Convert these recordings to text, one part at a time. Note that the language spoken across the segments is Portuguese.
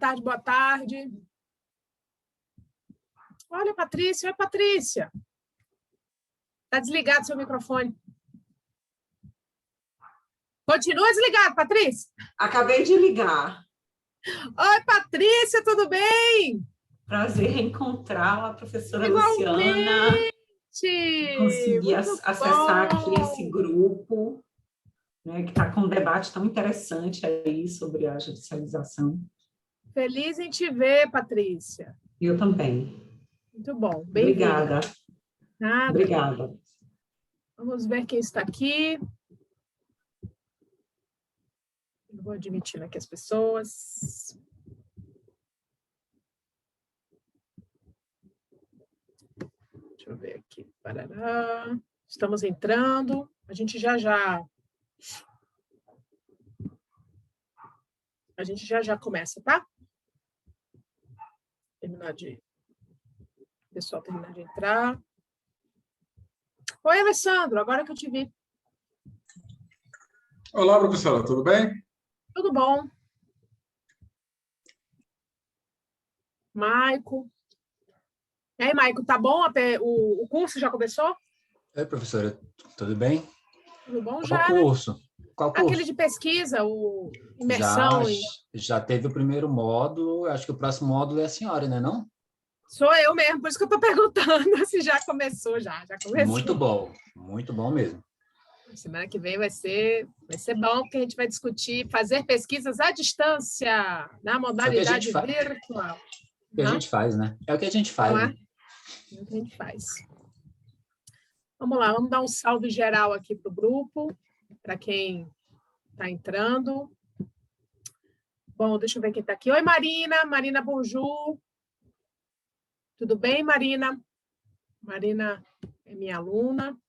tarde, boa tarde. Olha, Patrícia. Oi, Patrícia. Está desligado seu microfone. Continua desligado, Patrícia. Acabei de ligar. Oi, Patrícia, tudo bem? Prazer reencontrá-la, professora Igualmente. Luciana. Consegui acessar aqui esse grupo, né, que está com um debate tão interessante aí sobre a judicialização. Feliz em te ver, Patrícia. Eu também. Muito bom, bem-vinda. Obrigada. Nada. Obrigada. Vamos ver quem está aqui. Eu vou admitindo aqui as pessoas. Deixa eu ver aqui. Parará. Estamos entrando. A gente já começa, tá? O pessoal terminar de entrar. Oi, Alessandro, agora que eu te vi. Olá, professora, tudo bem? Tudo bom. Maico. E aí, Maico, tá bom? O curso já começou? Oi, professora, tudo bem? Tudo bom Qual já, curso? né? Qual curso? Aquele de pesquisa, o imersão. Já teve o primeiro módulo, acho que o próximo módulo é a senhora, né, não? Sou eu mesmo, por isso que eu estou perguntando se já começou, já começou. Muito bom mesmo. Semana que vem vai ser bom, porque a gente vai discutir fazer pesquisas à distância, na modalidade virtual. O que a gente faz, né? É o que a gente faz, né? É o que a gente faz. Vamos lá, vamos dar um salve geral aqui para o grupo, para quem está entrando. Bom, deixa eu ver quem está aqui. Oi, Marina Bonjour. Tudo bem, Marina? Marina é minha aluna.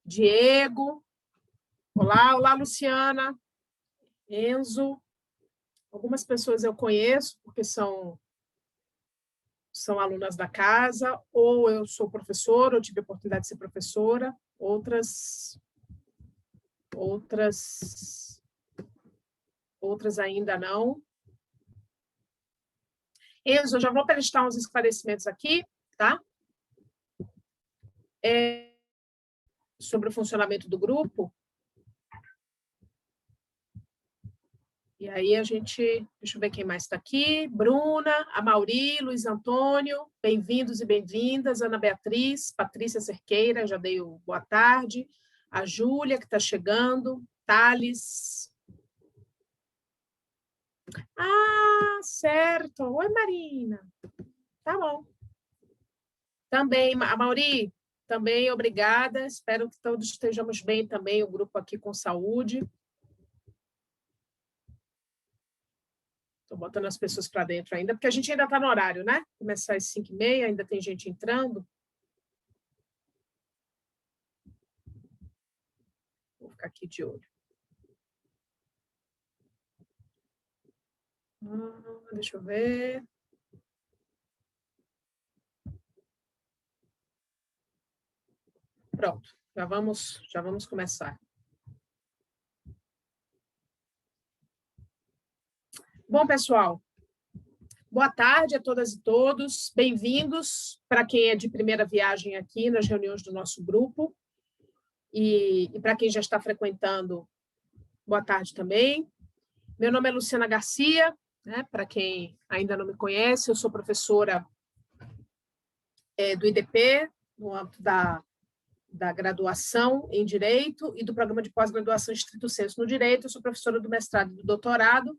Diego. Olá, Luciana. Enzo. Algumas pessoas eu conheço, porque são alunas da casa, ou eu sou professora, ou tive a oportunidade de ser professora. Outras ainda não. Enzo, eu já vou prestar uns esclarecimentos aqui, tá? Sobre o funcionamento do grupo. E aí deixa eu ver quem mais está aqui. Bruna, Amauri, Luiz Antônio, bem-vindos e bem-vindas. Ana Beatriz, Patrícia Cerqueira, já dei o boa tarde. A Júlia, que está chegando. Thales. Ah, certo. Oi, Marina. Tá bom. Também, Amauri, também obrigada. Espero que todos estejamos bem também, o grupo aqui com saúde. Estou botando as pessoas para dentro ainda, porque a gente ainda está no horário, né? Começar às 5h30, ainda tem gente entrando. Vou ficar aqui de olho. Deixa eu ver. Pronto, já vamos começar. Bom, pessoal, boa tarde a todas e todos. Bem-vindos para quem é de primeira viagem aqui nas reuniões do nosso grupo. E para quem já está frequentando, boa tarde também. Meu nome é Luciana Garcia, né? Para quem ainda não me conhece, eu sou professora do IDP, no âmbito da graduação em Direito e do programa de pós-graduação Estrito Sensu no Direito. Eu sou professora do mestrado e do doutorado.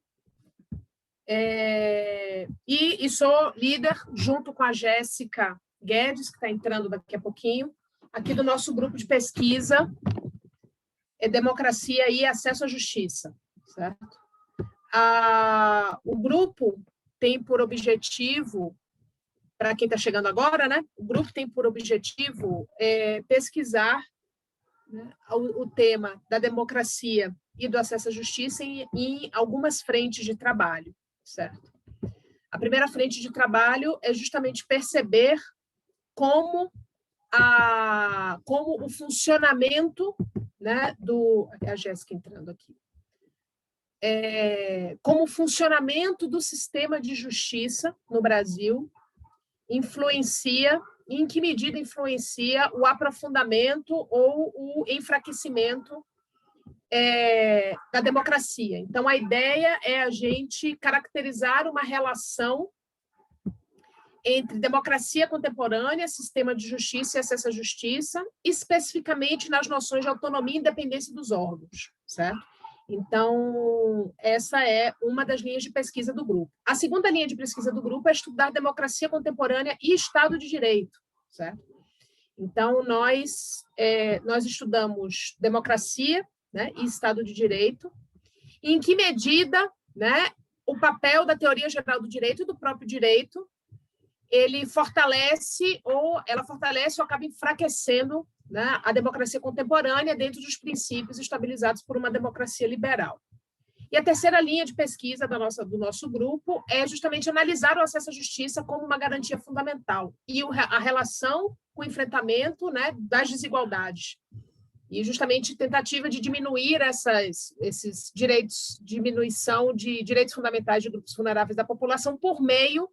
E sou líder, junto com a Jéssica Guedes, que está entrando daqui a pouquinho, aqui do nosso grupo de pesquisa Democracia e Acesso à Justiça. Certo? O grupo tem por objetivo, para quem está chegando agora, né? O grupo tem por objetivo pesquisar, né, o tema da democracia e do acesso à justiça em algumas frentes de trabalho. Certo? A primeira frente de trabalho é justamente perceber como o funcionamento, né, a Jéssica entrando aqui, como o funcionamento do sistema de justiça no Brasil influencia, em que medida influencia o aprofundamento ou o enfraquecimento da democracia. Então, a ideia é a gente caracterizar uma relação entre democracia contemporânea, sistema de justiça e acesso à justiça, especificamente nas noções de autonomia e independência dos órgãos, certo? Então, essa é uma das linhas de pesquisa do grupo. A segunda linha de pesquisa do grupo é estudar democracia contemporânea e Estado de Direito, certo? Então, nós estudamos democracia, né, e Estado de Direito, e em que medida, né, o papel da teoria geral do direito e do próprio direito ela fortalece ou acaba enfraquecendo, né, a democracia contemporânea dentro dos princípios estabilizados por uma democracia liberal. E a terceira linha de pesquisa do nosso grupo é justamente analisar o acesso à justiça como uma garantia fundamental e a relação com o enfrentamento, né, das desigualdades. E justamente tentativa de diminuir esses direitos, diminuição de direitos fundamentais de grupos vulneráveis da população por meio,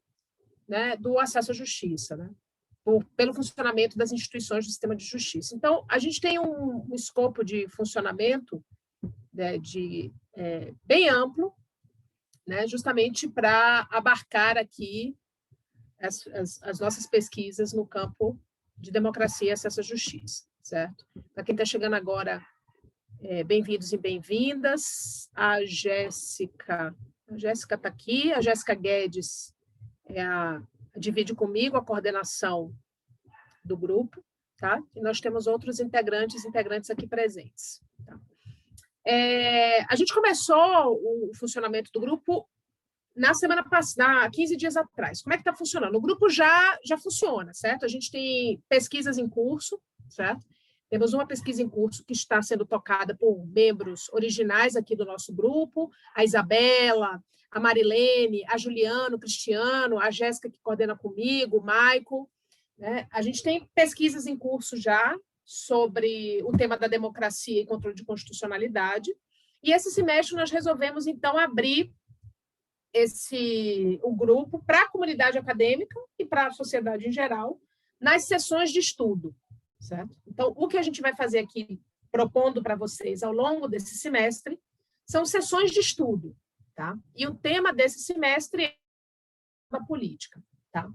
né, do acesso à justiça, né, pelo funcionamento das instituições do sistema de justiça. Então, a gente tem um escopo de funcionamento, né, bem amplo, né, justamente para abarcar aqui as nossas pesquisas no campo de democracia e acesso à justiça, certo? Para quem está chegando agora, bem-vindos e bem-vindas. A Jéssica está aqui, a Jéssica Guedes divide comigo a coordenação do grupo, tá? E nós temos outros integrantes aqui presentes. Tá? A gente começou o funcionamento do grupo na semana passada, 15 dias atrás. Como é que está funcionando? O grupo já funciona, certo? A gente tem pesquisas em curso, certo? Temos uma pesquisa em curso que está sendo tocada por membros originais aqui do nosso grupo, a Isabela, a Marilene, a Juliana, o Cristiano, a Jéssica, que coordena comigo, o Maico, né? A gente tem pesquisas em curso já sobre o tema da democracia e controle de constitucionalidade, e esse semestre nós resolvemos, então, abrir o grupo para a comunidade acadêmica e para a sociedade em geral, nas sessões de estudo, certo? Então, o que a gente vai fazer aqui, propondo para vocês ao longo desse semestre, são sessões de estudo, tá? E o tema desse semestre é a política, tá?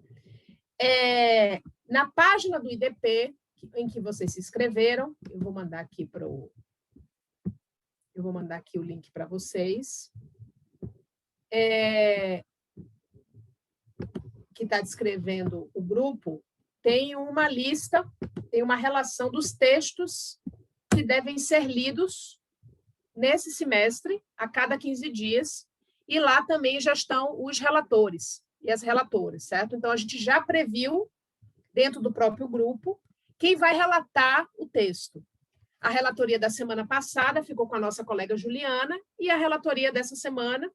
Na página do IDP, em que vocês se inscreveram, eu vou mandar aqui o link para vocês, que está descrevendo o grupo, tem uma lista, tem uma relação dos textos que devem ser lidos nesse semestre, a cada 15 dias, e lá também já estão os relatores e as relatoras, certo? Então, a gente já previu, dentro do próprio grupo, quem vai relatar o texto. A relatoria da semana passada ficou com a nossa colega Juliana, e a relatoria dessa semana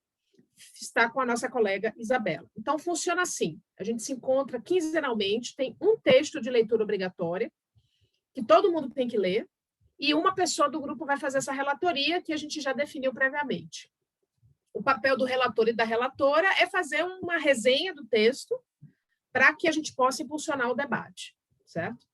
está com a nossa colega Isabela. Então, funciona assim, a gente se encontra quinzenalmente, tem um texto de leitura obrigatória, que todo mundo tem que ler, e uma pessoa do grupo vai fazer essa relatoria, que a gente já definiu previamente. O papel do relator e da relatora é fazer uma resenha do texto para que a gente possa impulsionar o debate, certo?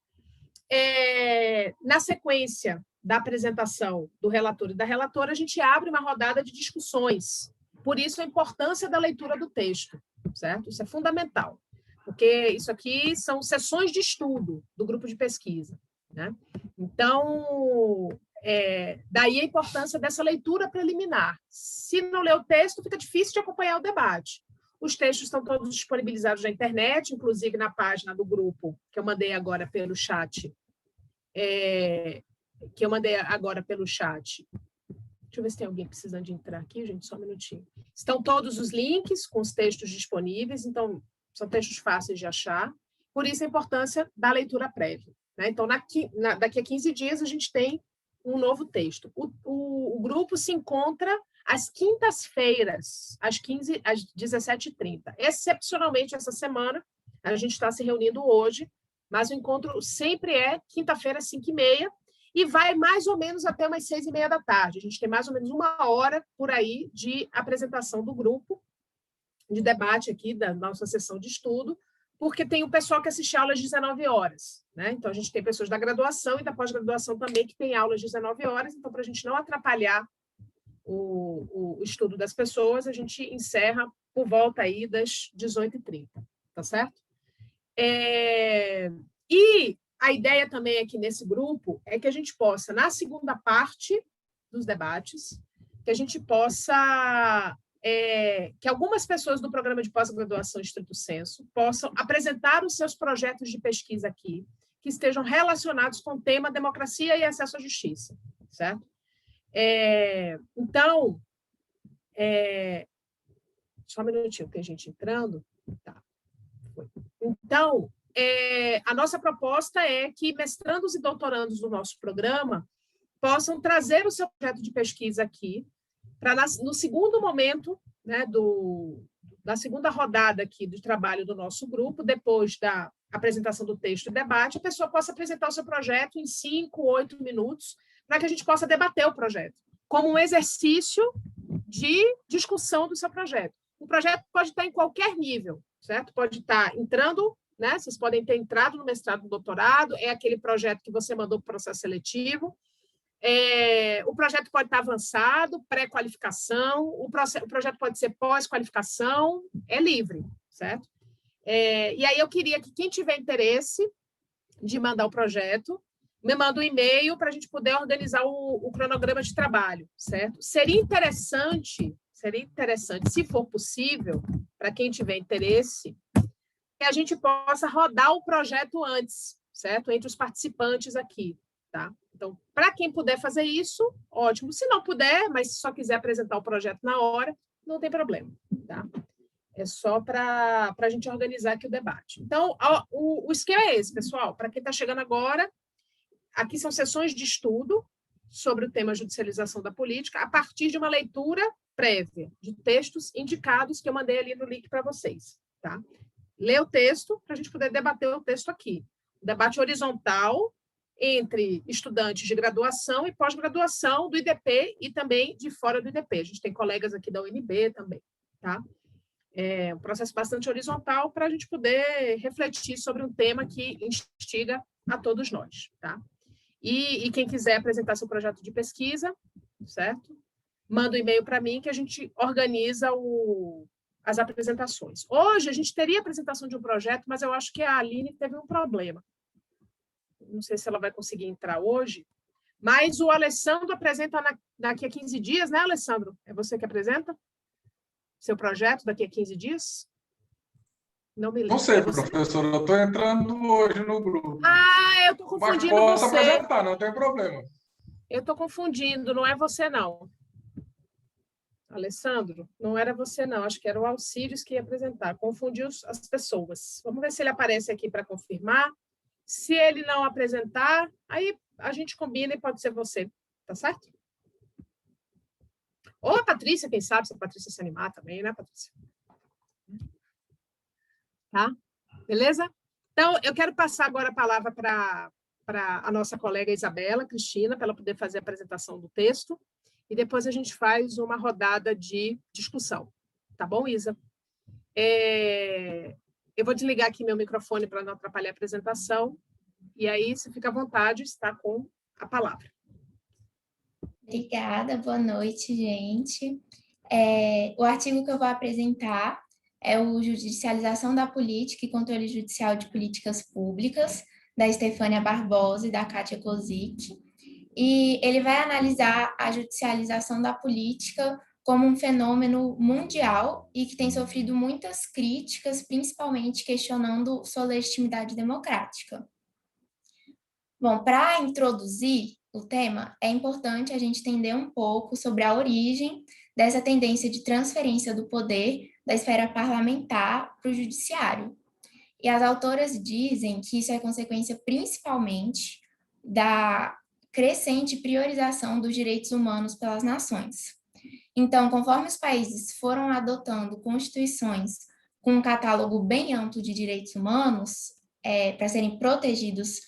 Na sequência da apresentação do relator e da relatora, a gente abre uma rodada de discussões. Por isso, a importância da leitura do texto, certo? Isso é fundamental, porque isso aqui são sessões de estudo do grupo de pesquisa, né? Então, daí a importância dessa leitura preliminar. Se não ler o texto, fica difícil de acompanhar o debate. Os textos estão todos disponibilizados na internet, inclusive na página do grupo, que eu mandei agora pelo chat. Deixa eu ver se tem alguém precisando de entrar aqui, gente, só um minutinho. Estão todos os links com os textos disponíveis, então, são textos fáceis de achar. Por isso, a importância da leitura prévia, né? Então, daqui a 15 dias, a gente tem um novo texto. O grupo se encontra às quintas-feiras, às 17h30. Excepcionalmente, essa semana, a gente está se reunindo hoje, mas o encontro sempre é quinta-feira, às 5h30, e vai mais ou menos até umas 6h30 da tarde. A gente tem mais ou menos 1 hora por aí de apresentação do grupo, de debate aqui da nossa sessão de estudo, porque tem o pessoal que assiste aula às 19 horas, né? Então, a gente tem pessoas da graduação e da pós-graduação também que tem aula às 19 horas, então, para a gente não atrapalhar o estudo das pessoas, a gente encerra por volta aí das 18h30, tá certo? E a ideia também aqui nesse grupo é que a gente possa, na segunda parte dos debates, que a gente possa, que algumas pessoas do programa de pós-graduação estrito sensu possam apresentar os seus projetos de pesquisa aqui, que estejam relacionados com o tema democracia e acesso à justiça, certo? Então, só um minutinho, tem gente entrando? Tá. Foi. Então, a nossa proposta é que mestrandos e doutorandos do nosso programa possam trazer o seu projeto de pesquisa aqui, para no segundo momento, né, da segunda rodada aqui do trabalho do nosso grupo, depois da apresentação do texto e debate, a pessoa possa apresentar o seu projeto em 5, 8 minutos, para que a gente possa debater o projeto, como um exercício de discussão do seu projeto. O projeto pode estar em qualquer nível, certo? Pode estar entrando, né? Vocês podem ter entrado no mestrado, no doutorado, é aquele projeto que você mandou para o processo seletivo. O projeto pode estar avançado, pré-qualificação, o projeto pode ser pós-qualificação, é livre, certo? E aí eu queria que quem tiver interesse de mandar o projeto, me manda um e-mail para a gente poder organizar o cronograma de trabalho, certo? Seria interessante, se for possível, para quem tiver interesse, que a gente possa rodar o projeto antes, certo? Entre os participantes aqui, tá? Então, para quem puder fazer isso, ótimo. Se não puder, mas só quiser apresentar o projeto na hora, não tem problema, tá? É só para a gente organizar aqui o debate. Então, o esquema é esse, pessoal. Para quem está chegando agora, aqui são sessões de estudo sobre o tema judicialização da política, a partir de uma leitura prévia de textos indicados que eu mandei ali no link para vocês, tá? Lê o texto para a gente poder debater o texto aqui. Debate horizontal entre estudantes de graduação e pós-graduação do IDP e também de fora do IDP. A gente tem colegas aqui da UNB também, tá? É um processo bastante horizontal para a gente poder refletir sobre um tema que instiga a todos nós, tá? E quem quiser apresentar seu projeto de pesquisa, certo? Manda um e-mail para mim que a gente organiza as apresentações. Hoje, a gente teria a apresentação de um projeto, mas eu acho que a Aline teve um problema. Não sei se ela vai conseguir entrar hoje, mas o Alessandro apresenta daqui a 15 dias, né, Alessandro? É você que apresenta seu projeto daqui a 15 dias? Não me lembro. Não sei, professor, eu estou entrando hoje no grupo. Ah, eu estou confundindo mas posso você. apresentar, não tem problema. Eu estou confundindo, não é você, não. Alessandro, não era você, não. Acho que era o Alcírios que ia apresentar. Confundiu as pessoas. Vamos ver se ele aparece aqui para confirmar. Se ele não apresentar, aí a gente combina e pode ser você. Tá certo? Ou a Patrícia, quem sabe, se a Patrícia se animar também, né, Patrícia? Tá? Beleza? Então, eu quero passar agora a palavra para a nossa colega Isabela Cristina, para ela poder fazer a apresentação do texto, e depois a gente faz uma rodada de discussão. Tá bom, Isa? Eu vou desligar aqui meu microfone para não atrapalhar a apresentação, e aí você fica à vontade, está com a palavra. Obrigada, boa noite, gente. O artigo que eu vou apresentar é o Judicialização da Política e Controle Judicial de Políticas Públicas, da Estefânia Barbosa e da Kátia Kozik. E ele vai analisar a judicialização da política como um fenômeno mundial e que tem sofrido muitas críticas, principalmente questionando sua legitimidade democrática. Bom, para introduzir o tema, é importante a gente entender um pouco sobre a origem dessa tendência de transferência do poder da esfera parlamentar para o judiciário. E as autoras dizem que isso é consequência principalmente da crescente priorização dos direitos humanos pelas nações. Então, conforme os países foram adotando constituições com um catálogo bem amplo de direitos humanos para serem protegidos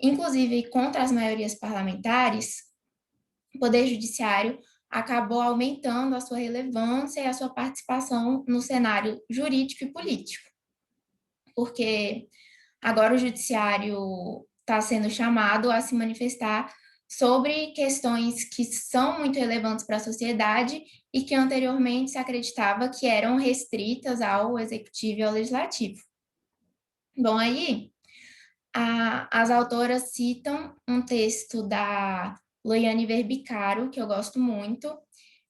inclusive contra as maiorias parlamentares, o Poder Judiciário acabou aumentando a sua relevância e a sua participação no cenário jurídico e político, porque agora o Judiciário está sendo chamado a se manifestar sobre questões que são muito relevantes para a sociedade e que anteriormente se acreditava que eram restritas ao Executivo e ao Legislativo. Bom, aí as autoras citam um texto da Loiane Verbicaro, que eu gosto muito,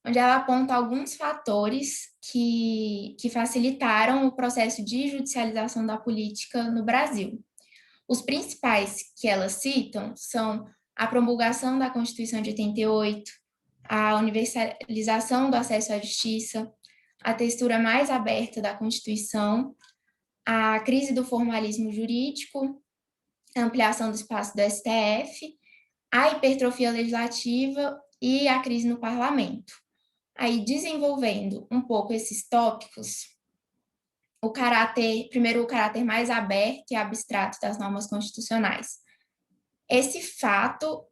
onde ela aponta alguns fatores que facilitaram o processo de judicialização da política no Brasil. Os principais que elas citam são a promulgação da Constituição de 88, a universalização do acesso à justiça, a textura mais aberta da Constituição, a crise do formalismo jurídico, a ampliação do espaço do STF, a hipertrofia legislativa e a crise no parlamento. Aí, desenvolvendo um pouco esses tópicos, primeiro o caráter mais aberto e abstrato das normas constitucionais. Esse fator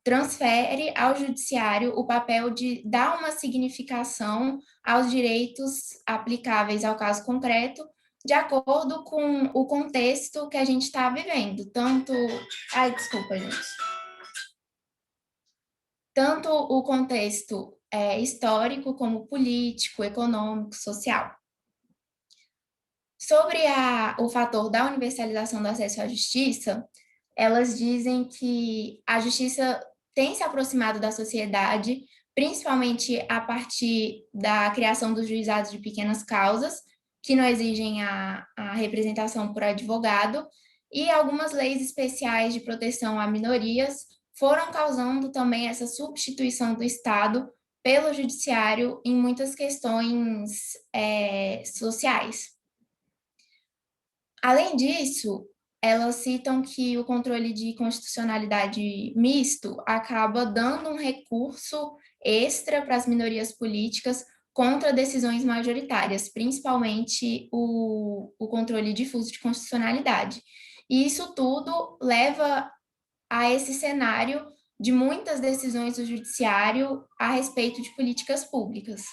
transfere ao judiciário o papel de dar uma significação aos direitos aplicáveis ao caso concreto, de acordo com o contexto que a gente está vivendo, tanto o contexto histórico como político, econômico, social. Sobre o fator da universalização do acesso à justiça, elas dizem que a justiça tem se aproximado da sociedade, principalmente a partir da criação dos juizados de pequenas causas, que não exigem a representação por advogado, e algumas leis especiais de proteção a minorias foram causando também essa substituição do Estado pelo judiciário em muitas questões sociais. Além disso, elas citam que o controle de constitucionalidade misto acaba dando um recurso extra para as minorias políticas contra decisões majoritárias, principalmente o controle difuso de constitucionalidade. E isso tudo leva a esse cenário de muitas decisões do judiciário a respeito de políticas públicas.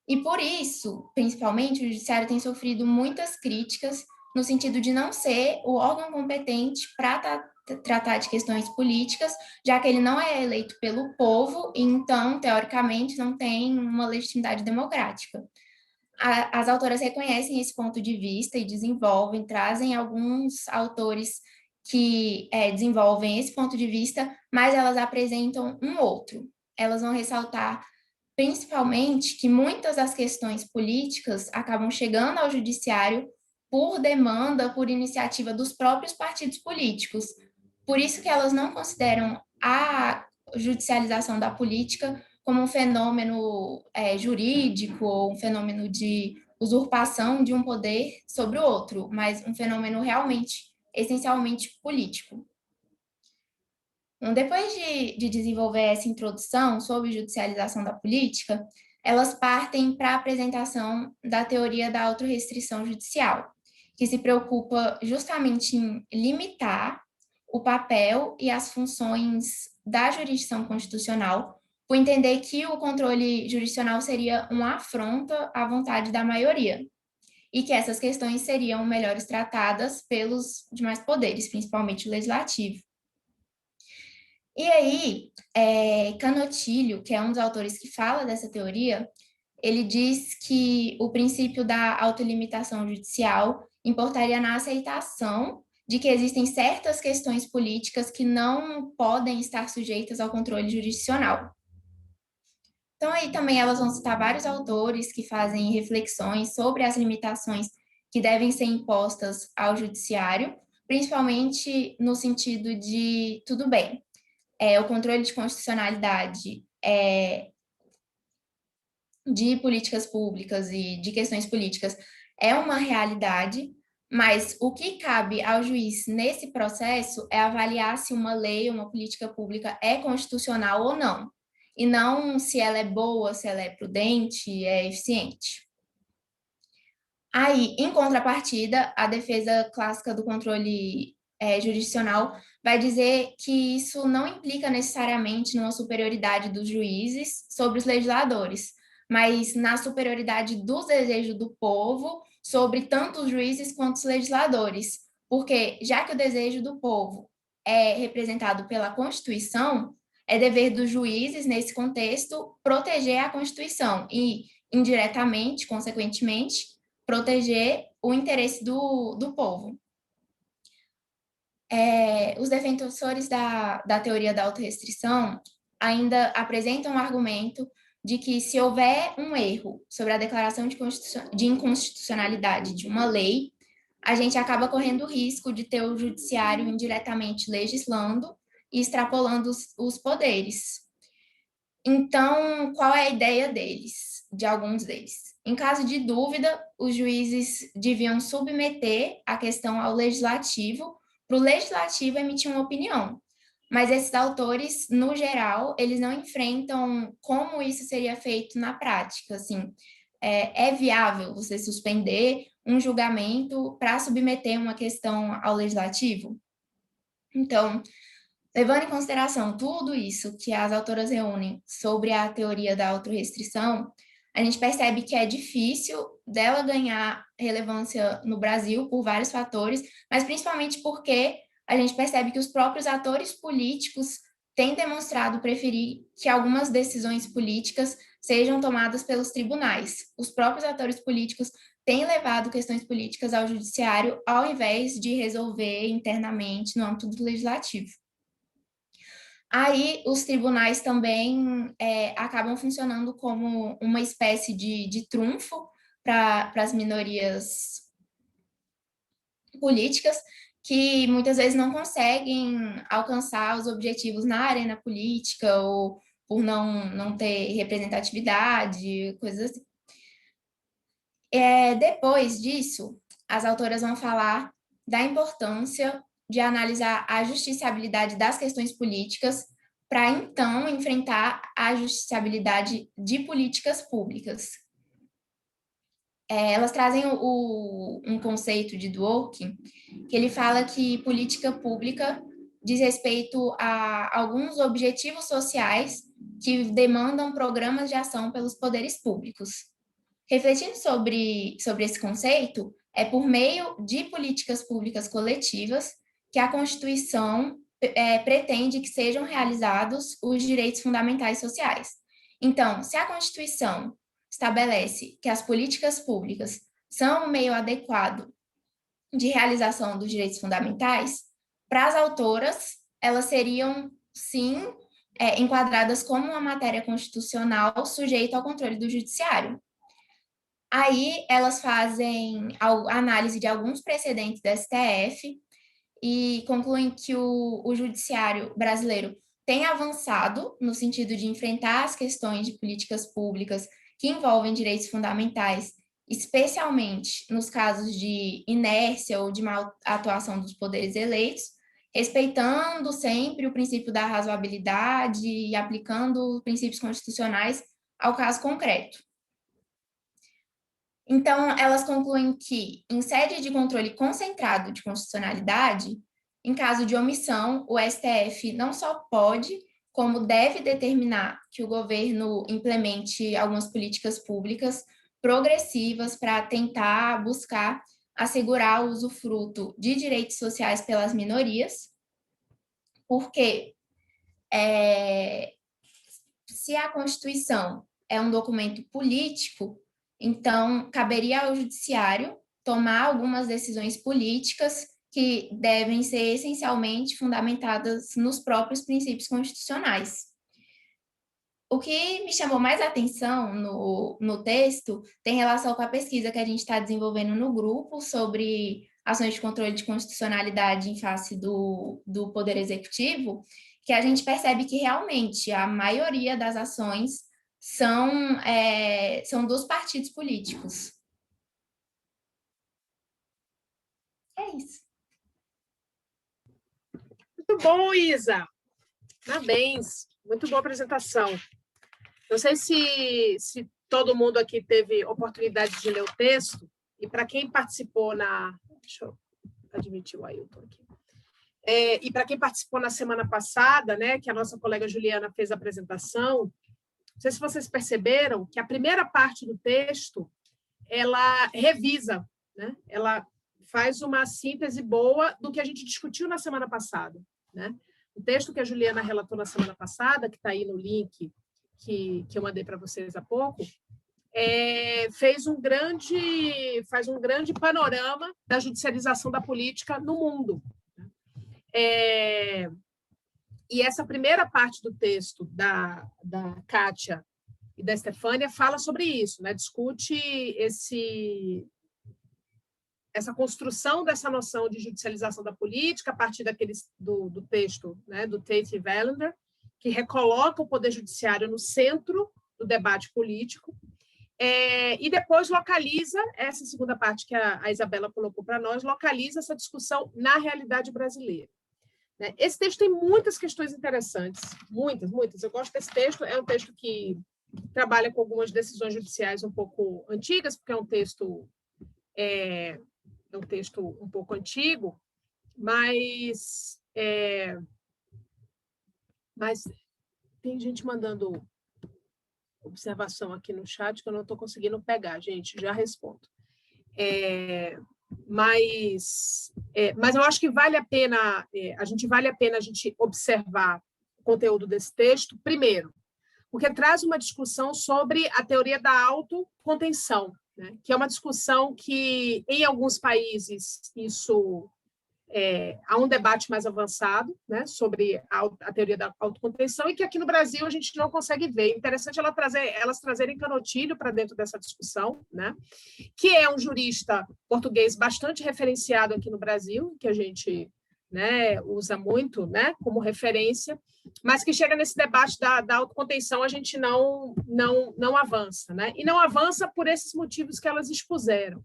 E por isso, principalmente, o judiciário tem sofrido muitas críticas no sentido de não ser o órgão competente para tratar de questões políticas, já que ele não é eleito pelo povo e, então, teoricamente, não tem uma legitimidade democrática. As autoras reconhecem esse ponto de vista e trazem alguns autores que desenvolvem esse ponto de vista, mas elas apresentam um outro. Elas vão ressaltar, principalmente, que muitas das questões políticas acabam chegando ao judiciário por demanda, por iniciativa dos próprios partidos políticos. Por isso que elas não consideram a judicialização da política como um fenômeno jurídico ou um fenômeno de usurpação de um poder sobre o outro, mas um fenômeno realmente, essencialmente político. Depois de desenvolver essa introdução sobre judicialização da política, elas partem para a apresentação da teoria da autorrestrição judicial, que se preocupa justamente em limitar o papel e as funções da jurisdição constitucional, por entender que o controle jurisdicional seria uma afronta à vontade da maioria, e que essas questões seriam melhores tratadas pelos demais poderes, principalmente o legislativo. E aí, Canotilho, que é um dos autores que fala dessa teoria, ele diz que o princípio da autolimitação judicial importaria na aceitação de que existem certas questões políticas que não podem estar sujeitas ao controle jurisdicional. Então, aí também elas vão citar vários autores que fazem reflexões sobre as limitações que devem ser impostas ao judiciário, principalmente no sentido de, tudo bem, o controle de constitucionalidade de políticas públicas e de questões políticas é uma realidade, mas o que cabe ao juiz nesse processo é avaliar se uma lei, uma política pública é constitucional ou não, e não se ela é boa, se ela é prudente, é eficiente. Aí, em contrapartida, a defesa clássica do controle jurisdicional vai dizer que isso não implica necessariamente numa superioridade dos juízes sobre os legisladores, mas na superioridade dos desejos do povo sobre tanto os juízes quanto os legisladores. Porque, já que o desejo do povo é representado pela Constituição, é dever dos juízes, nesse contexto, proteger a Constituição e, indiretamente, consequentemente, proteger o interesse do povo. Os defensores da teoria da autorrestrição ainda apresentam o argumento de que, se houver um erro sobre a declaração de inconstitucionalidade de uma lei, a gente acaba correndo o risco de ter o judiciário indiretamente legislando e extrapolando os poderes. Então, qual é a ideia deles, de alguns deles? Em caso de dúvida, os juízes deviam submeter a questão ao legislativo, para o legislativo emitir uma opinião. Mas esses autores, no geral, eles não enfrentam como isso seria feito na prática. Assim, é viável você suspender um julgamento para submeter uma questão ao legislativo? Então, levando em consideração tudo isso que as autoras reúnem sobre a teoria da autorrestrição, a gente percebe que é difícil dela ganhar relevância no Brasil por vários fatores, mas principalmente porque a gente percebe que os próprios atores políticos têm demonstrado preferir que algumas decisões políticas sejam tomadas pelos tribunais. Os próprios atores políticos têm levado questões políticas ao judiciário ao invés de resolver internamente no âmbito do legislativo. Aí, os tribunais também acabam funcionando como uma espécie de trunfo para as minorias políticas, que muitas vezes não conseguem alcançar os objetivos na arena política, ou por não ter representatividade, coisas assim. Depois disso, as autoras vão falar da importância de analisar a justiciabilidade das questões políticas para, então, enfrentar a justiciabilidade de políticas públicas. Elas trazem um conceito de Dworkin, que ele fala que política pública diz respeito a alguns objetivos sociais que demandam programas de ação pelos poderes públicos. Refletindo sobre esse conceito, é por meio de políticas públicas coletivas que a Constituição pretende que sejam realizados os direitos fundamentais sociais. Então, se a Constituição estabelece que as políticas públicas são um meio adequado de realização dos direitos fundamentais, para as autoras, elas seriam, sim, enquadradas como uma matéria constitucional sujeita ao controle do judiciário. Aí, elas fazem a análise de alguns precedentes da STF e concluem que o judiciário brasileiro tem avançado no sentido de enfrentar as questões de políticas públicas que envolvem direitos fundamentais, especialmente nos casos de inércia ou de mal atuação dos poderes eleitos, respeitando sempre o princípio da razoabilidade e aplicando os princípios constitucionais ao caso concreto. Então, elas concluem que, em sede de controle concentrado de constitucionalidade, em caso de omissão, o STF não só pode, como deve determinar que o governo implemente algumas políticas públicas progressivas para tentar buscar assegurar o usufruto de direitos sociais pelas minorias, porque se a Constituição é um documento político, então caberia ao judiciário tomar algumas decisões políticas que devem ser essencialmente fundamentadas nos próprios princípios constitucionais. O que me chamou mais atenção no texto tem relação com a pesquisa que a gente está desenvolvendo no grupo sobre ações de controle de constitucionalidade em face do Poder Executivo, que a gente percebe que realmente a maioria das ações são dos partidos políticos. É isso. Muito bom, Isa. Parabéns. Muito boa apresentação. Não sei se todo mundo aqui teve oportunidade de ler o texto, e para quem participou deixa eu admitir o Ailton aqui. E para quem participou na semana passada, né, que a nossa colega Juliana fez a apresentação, não sei se vocês perceberam que a primeira parte do texto ela revisa, né? Ela faz uma síntese boa do que a gente discutiu na semana passada, né? O texto que a Juliana relatou na semana passada, que está aí no link que eu mandei para vocês há pouco, faz um grande panorama da judicialização da política no mundo. E essa primeira parte do texto da Kátia e da Estefânia fala sobre isso, né? Discute essa construção dessa noção de judicialização da política a partir do texto, né, do Tate e Wallander, que recoloca o poder judiciário no centro do debate político, e depois localiza, essa segunda parte que a Isabela colocou para nós, localiza essa discussão na realidade brasileira. Esse texto tem muitas questões interessantes, muitas. Eu gosto desse texto, é um texto que trabalha com algumas decisões judiciais um pouco antigas, porque é um texto um pouco antigo, mas tem gente mandando observação aqui no chat que eu não estou conseguindo pegar, gente, já respondo. Mas eu acho que vale a pena a gente observar o conteúdo desse texto, primeiro, porque traz uma discussão sobre a teoria da autocontenção, né? Que é uma discussão que, em alguns países, há um debate mais avançado, né, sobre a teoria da autocontenção, e que aqui no Brasil a gente não consegue ver. É interessante elas trazerem Canutilho para dentro dessa discussão, né, que é um jurista português bastante referenciado aqui no Brasil, que a gente, né, usa muito, né, como referência, mas que chega nesse debate da autocontenção, a gente não avança, né, e não avança por esses motivos que elas expuseram.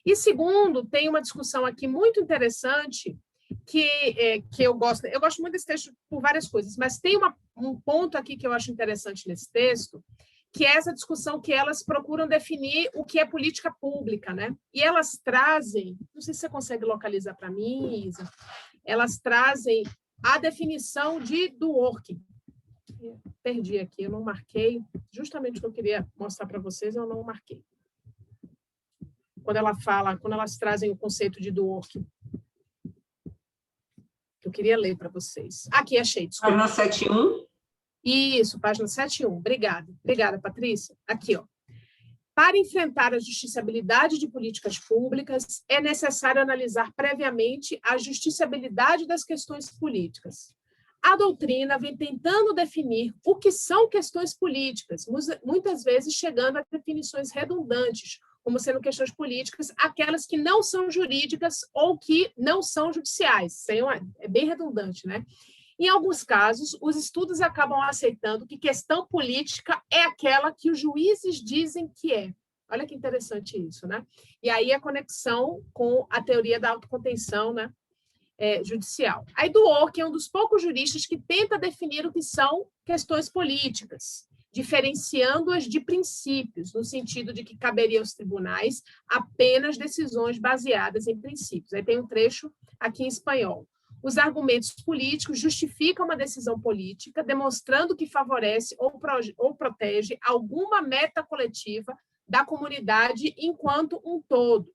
E segundo, tem uma discussão aqui muito interessante que eu gosto muito desse texto por várias coisas, mas tem um ponto aqui que eu acho interessante nesse texto, que é essa discussão que elas procuram definir o que é política pública, né? E elas trazem, não sei se você consegue localizar para mim, Isa, elas trazem a definição do working. Perdi aqui, eu não marquei, justamente o que eu queria mostrar para vocês, eu não marquei. Quando elas trazem o conceito de do working. Eu queria ler para vocês. Aqui, achei, desculpa. Página 71? Isso, página 71. Obrigada, Patrícia. Aqui, ó. Para enfrentar a justiciabilidade de políticas públicas, é necessário analisar previamente a justiciabilidade das questões políticas. A doutrina vem tentando definir o que são questões políticas, muitas vezes chegando a definições redundantes, como sendo questões políticas, aquelas que não são jurídicas ou que não são judiciais. É bem redundante, né? Em alguns casos, os estudos acabam aceitando que questão política é aquela que os juízes dizem que é. Olha que interessante isso, né? E aí a conexão com a teoria da autocontenção, né, judicial. Aí Dworkin é um dos poucos juristas que tenta definir o que são questões políticas, diferenciando-as de princípios, no sentido de que caberia aos tribunais apenas decisões baseadas em princípios. Aí tem um trecho aqui em espanhol. Os argumentos políticos justificam uma decisão política, demonstrando que favorece ou protege alguma meta coletiva da comunidade enquanto um todo.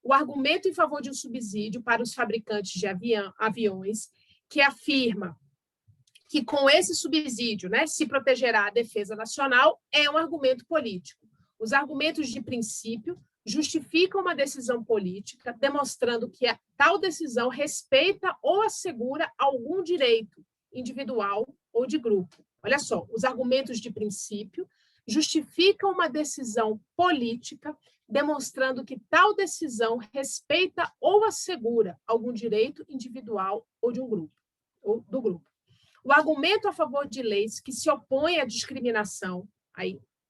O argumento em favor de um subsídio para os fabricantes de aviões, que afirma que com esse subsídio, né, se protegerá a defesa nacional, é um argumento político. Os argumentos de princípio justificam uma decisão política, demonstrando que tal decisão respeita ou assegura algum direito individual ou de grupo. Olha só, os argumentos de princípio justificam uma decisão política, demonstrando que tal decisão respeita ou assegura algum direito individual ou de um grupo, ou do grupo. O argumento a favor de leis que se opõem à discriminação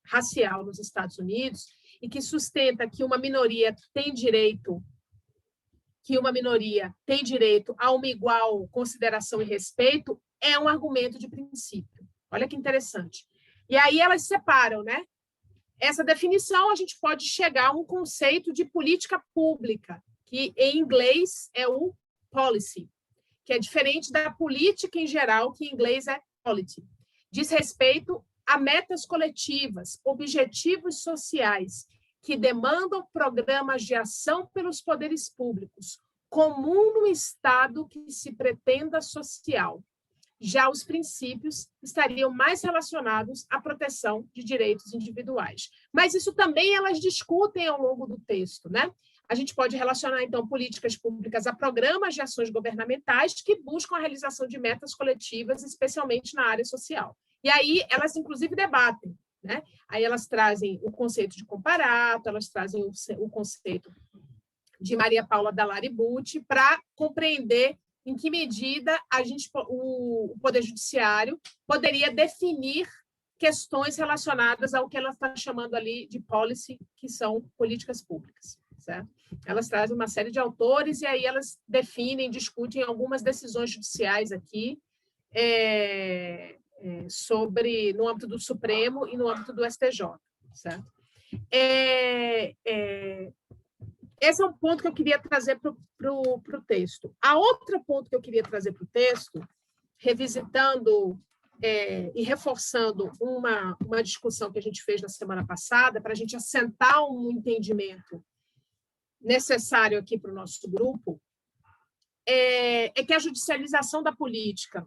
racial nos Estados Unidos e que sustenta que uma minoria tem direito a uma igual consideração e respeito é um argumento de princípio. Olha que interessante. E aí elas separam, né? Essa definição a gente pode chegar a um conceito de política pública, que em inglês é o policy. que é diferente da política em geral, que em inglês é polity. Diz respeito a metas coletivas, objetivos sociais, que demandam programas de ação pelos poderes públicos, comum no Estado que se pretenda social. Já os princípios estariam mais relacionados à proteção de direitos individuais. Mas isso também elas discutem ao longo do texto, né? A gente pode relacionar, então, políticas públicas a programas de ações governamentais que buscam a realização de metas coletivas, especialmente na área social. E aí elas, inclusive, debatem, né? Aí elas trazem o conceito de comparato, elas trazem o conceito de Maria Paula Dallari Bucci para compreender em que medida o Poder Judiciário poderia definir questões relacionadas ao que ela está chamando ali de policy, que são políticas públicas. Certo? Elas trazem uma série de autores e aí elas definem, discutem algumas decisões judiciais aqui no âmbito do Supremo e no âmbito do STJ. Certo? Esse é um ponto que eu queria trazer para o texto. A outro ponto que eu queria trazer para o texto, revisitando e reforçando uma discussão que a gente fez na semana passada, para a gente assentar um entendimento necessário aqui para o nosso grupo, é que a judicialização da política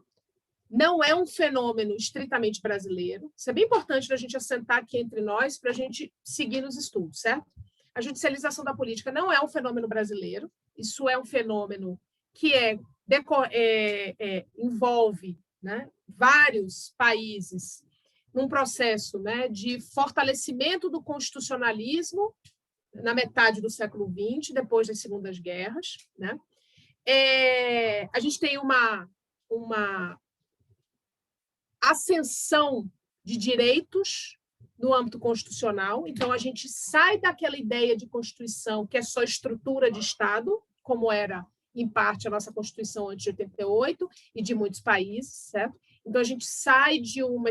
não é um fenômeno estritamente brasileiro. Isso é bem importante da gente assentar aqui entre nós para a gente seguir nos estudos, certo? A judicialização da política não é um fenômeno brasileiro, isso é um fenômeno que envolve, né, vários países num processo, né, de fortalecimento do constitucionalismo na metade do século XX, depois das Segundas Guerras. Né? A gente tem uma ascensão de direitos no âmbito constitucional, então a gente sai daquela ideia de Constituição que é só estrutura de Estado, como era, em parte, a nossa Constituição antes de 88 e de muitos países, certo? Então, a gente sai de uma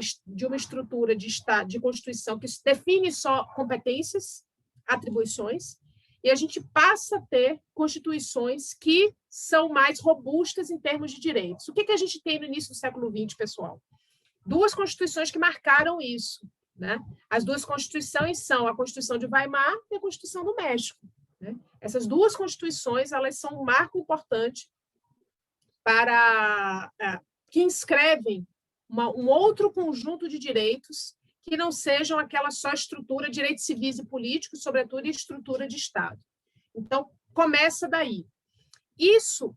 estrutura de Estado, de Constituição que define só competências, atribuições, e a gente passa a ter constituições que são mais robustas em termos de direitos. O que a gente tem no início do século XX, pessoal? Duas constituições que marcaram isso. Né? As duas constituições são a Constituição de Weimar e a Constituição do México. Né? Essas duas constituições elas são um marco importante para que inscrevem um outro conjunto de direitos que não sejam aquela só estrutura de direitos civis e políticos, sobretudo, e estrutura de Estado. Então, começa daí. Isso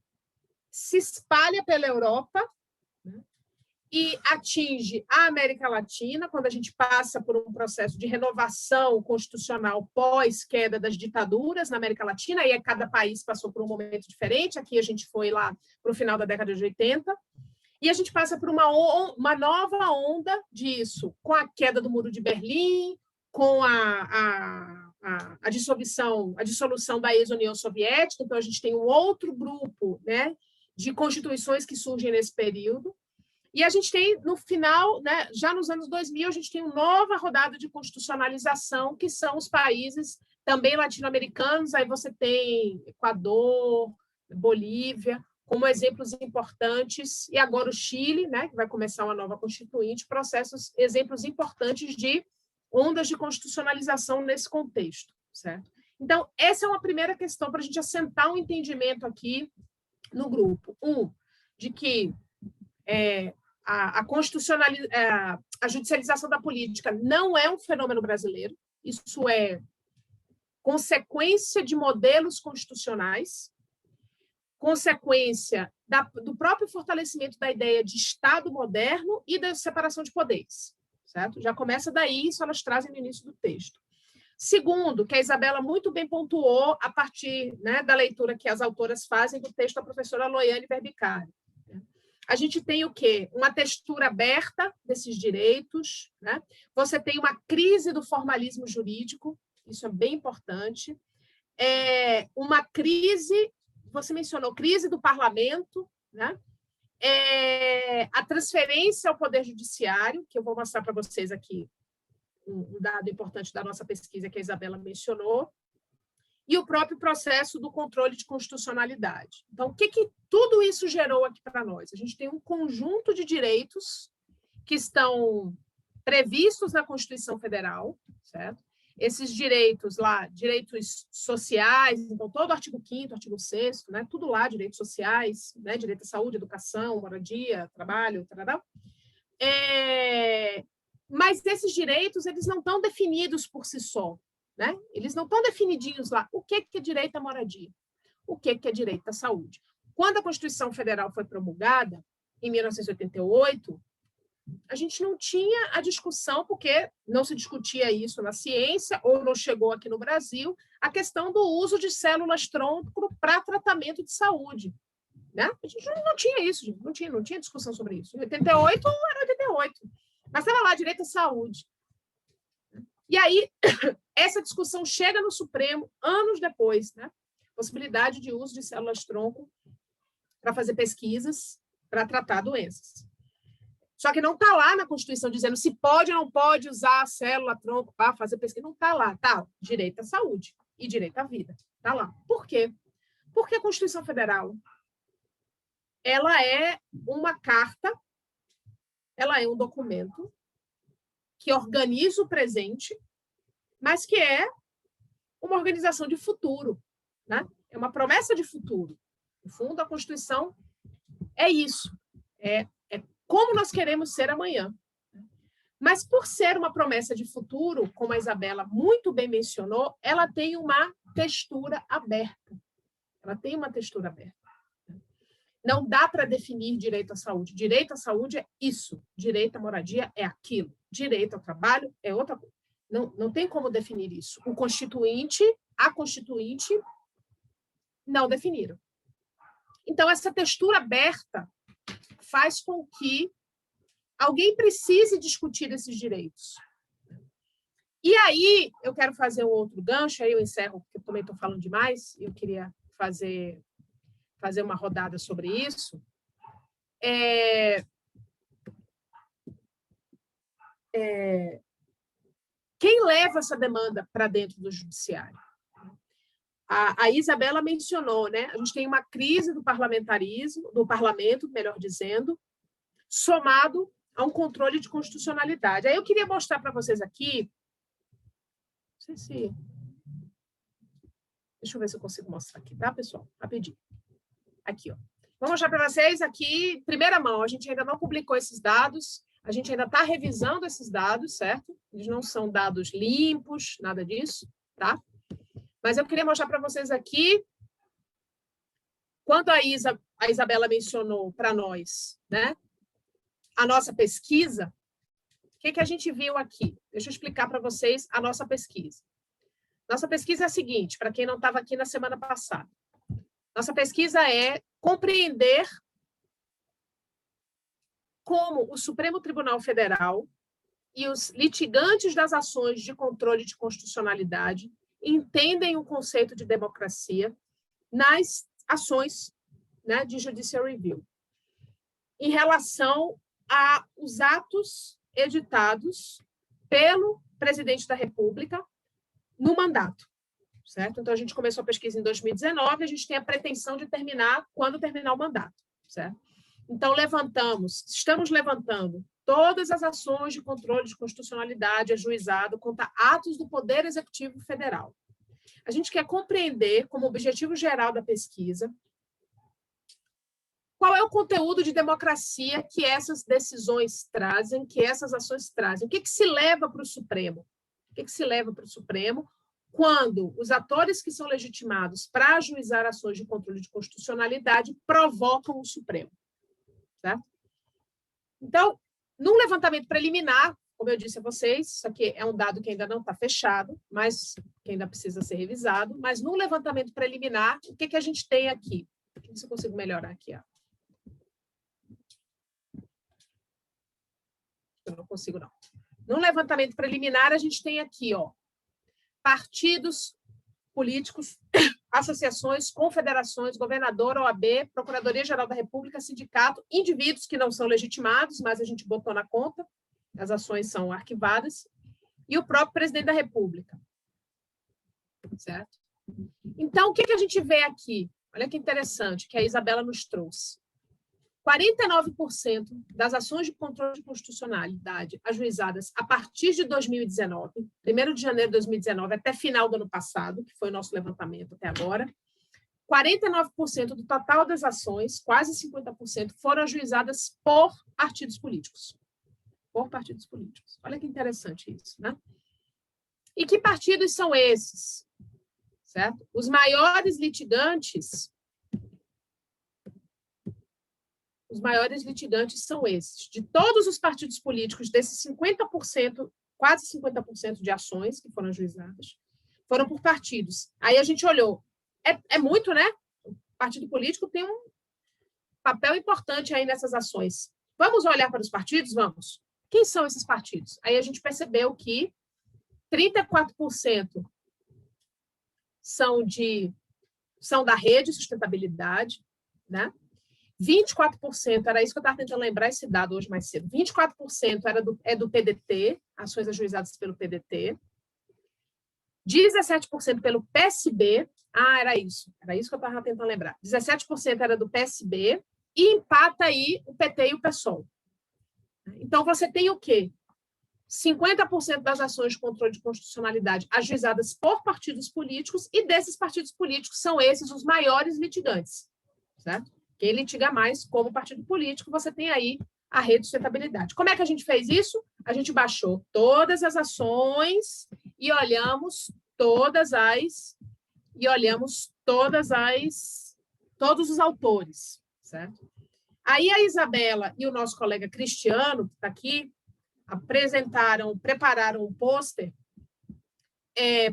se espalha pela Europa, né, e atinge a América Latina, quando a gente passa por um processo de renovação constitucional pós-queda das ditaduras na América Latina, e cada país passou por um momento diferente. Aqui a gente foi lá para o final da década de 80, e a gente passa por uma nova onda disso, com a queda do Muro de Berlim, com a dissolução da ex-União Soviética. Então, a gente tem um outro grupo, né, de constituições que surgem nesse período. E a gente tem, no final, né, já nos anos 2000, a gente tem uma nova rodada de constitucionalização, que são os países também latino-americanos. Aí você tem Equador, Bolívia, como exemplos importantes, e agora o Chile, né, que vai começar uma nova constituinte, exemplos importantes de ondas de constitucionalização nesse contexto, certo? Então, essa é uma primeira questão para a gente assentar um entendimento aqui no grupo. De que a judicialização da política não é um fenômeno brasileiro, isso é consequência de modelos constitucionais, consequência do próprio fortalecimento da ideia de Estado moderno e da separação de poderes, certo? Já começa daí, isso elas trazem no início do texto. Segundo, que a Isabela muito bem pontuou a partir, né, da leitura que as autoras fazem do texto da professora Loiane Verbicari. A gente tem o quê? Uma textura aberta desses direitos, né? Você tem uma crise do formalismo jurídico, isso é bem importante. Uma crise, você mencionou, crise do parlamento, né? A transferência ao Poder Judiciário, que eu vou mostrar para vocês aqui, um dado importante da nossa pesquisa que a Isabela mencionou. e o próprio processo do controle de constitucionalidade. Então, o que tudo isso gerou aqui para nós? A gente tem um conjunto de direitos que estão previstos na Constituição Federal, certo? Esses direitos lá, direitos sociais, então todo o artigo 5º, artigo 6º, né? Tudo lá, direitos sociais, né? Direito à saúde, educação, moradia, trabalho, tarará. Mas esses direitos, eles não estão definidos por si só, né? Eles não estão definidinhos lá. O que é direito à moradia? O que é direito à saúde? Quando a Constituição Federal foi promulgada, em 1988, a gente não tinha a discussão, porque não se discutia isso na ciência, ou não chegou aqui no Brasil, a questão do uso de células-tronco para tratamento de saúde. Né? A gente não tinha isso, gente. Não tinha discussão sobre isso. Em 88, era 88. Mas estava lá, direito à saúde. E aí, essa discussão chega no Supremo anos depois, né? Possibilidade de uso de células-tronco para fazer pesquisas, para tratar doenças. Só que não está lá na Constituição dizendo se pode ou não pode usar a célula-tronco para fazer pesquisa. Não está lá. Está direito à saúde e direito à vida. Está lá. Por quê? Porque a Constituição Federal ela é uma carta, ela é um documento que organiza o presente, mas que é uma organização de futuro, né? É uma promessa de futuro. No fundo, a Constituição é isso. É como nós queremos ser amanhã. Mas, por ser uma promessa de futuro, como a Isabela muito bem mencionou, ela tem uma textura aberta. Ela tem uma textura aberta. Não dá para definir direito à saúde. Direito à saúde é isso. Direito à moradia é aquilo. Direito ao trabalho é outra coisa. Não tem como definir isso. A Constituinte, não definiram. Então, essa textura aberta faz com que alguém precise discutir esses direitos. E aí, eu quero fazer um outro gancho, aí eu encerro, porque eu também estou falando demais, eu queria fazer uma rodada sobre isso. Quem leva essa demanda para dentro do judiciário? A Isabela mencionou, né? A gente tem uma crise do parlamentarismo, do parlamento, melhor dizendo, somado a um controle de constitucionalidade. Aí eu queria mostrar para vocês aqui, não sei se... Deixa eu ver se eu consigo mostrar aqui, tá, pessoal? Rapidinho. Aqui, ó. Vou mostrar para vocês aqui, em primeira mão, a gente ainda não publicou esses dados, a gente ainda está revisando esses dados, certo? Eles não são dados limpos, nada disso, tá? Mas eu queria mostrar para vocês aqui, quando a Isabela mencionou para nós, né, a nossa pesquisa, o que a gente viu aqui? Deixa eu explicar para vocês a nossa pesquisa. Nossa pesquisa é a seguinte, para quem não estava aqui na semana passada. Nossa pesquisa é compreender como o Supremo Tribunal Federal e os litigantes das ações de controle de constitucionalidade entendem o conceito de democracia nas ações, né, de judicial review, em relação aos atos editados pelo presidente da República no mandato, certo? Então, a gente começou a pesquisa em 2019, a gente tem a pretensão de terminar quando terminar o mandato, certo? Então, estamos levantando todas as ações de controle de constitucionalidade ajuizado contra atos do Poder Executivo Federal. A gente quer compreender, como objetivo geral da pesquisa, qual é o conteúdo de democracia que essas decisões trazem, que essas ações trazem. O que se leva para o Supremo? O que se leva para o Supremo quando os atores que são legitimados para ajuizar ações de controle de constitucionalidade provocam o Supremo? Certo? Então, num levantamento preliminar, como eu disse a vocês, isso aqui é um dado que ainda não está fechado, mas que ainda precisa ser revisado, mas num levantamento preliminar, o que a gente tem aqui? Deixa eu ver se eu consigo melhorar aqui. Ó. Eu não consigo, não. Num levantamento preliminar, a gente tem aqui, ó, partidos políticos, associações, confederações, governador, OAB, Procuradoria-Geral da República, sindicato, indivíduos que não são legitimados, mas a gente botou na conta, as ações são arquivadas, e o próprio presidente da República. Certo? Então, o que a gente vê aqui? Olha que interessante, que a Isabela nos trouxe. 49% das ações de controle de constitucionalidade ajuizadas a partir de 2019, 1º de janeiro de 2019 até final do ano passado, que foi o nosso levantamento até agora, 49% do total das ações, quase 50%, foram ajuizadas por partidos políticos. Por partidos políticos. Olha que interessante isso, né? E que partidos são esses? Certo? Os maiores litigantes são esses. De todos os partidos políticos, desses 50%, quase 50% de ações que foram ajuizadas, foram por partidos. Aí a gente olhou. É muito, né? O partido político tem um papel importante aí nessas ações. Vamos olhar para os partidos? Vamos. Quem são esses partidos? Aí a gente percebeu que 34% são da rede sustentabilidade, né? 24%, era isso que eu estava tentando lembrar esse dado hoje mais cedo, 24% é do PDT, ações ajuizadas pelo PDT, 17% pelo PSB, era isso que eu estava tentando lembrar, 17% era do PSB, e empata aí o PT e o PSOL. Então, você tem o quê? 50% das ações de controle de constitucionalidade ajuizadas por partidos políticos, e desses partidos políticos são esses os maiores litigantes, certo? Quem litiga mais como partido político, você tem aí a rede de sustentabilidade. Como é que a gente fez isso? A gente baixou todas as ações e olhamos todos os autores, certo? Aí a Isabela e o nosso colega Cristiano, que está aqui, prepararam um pôster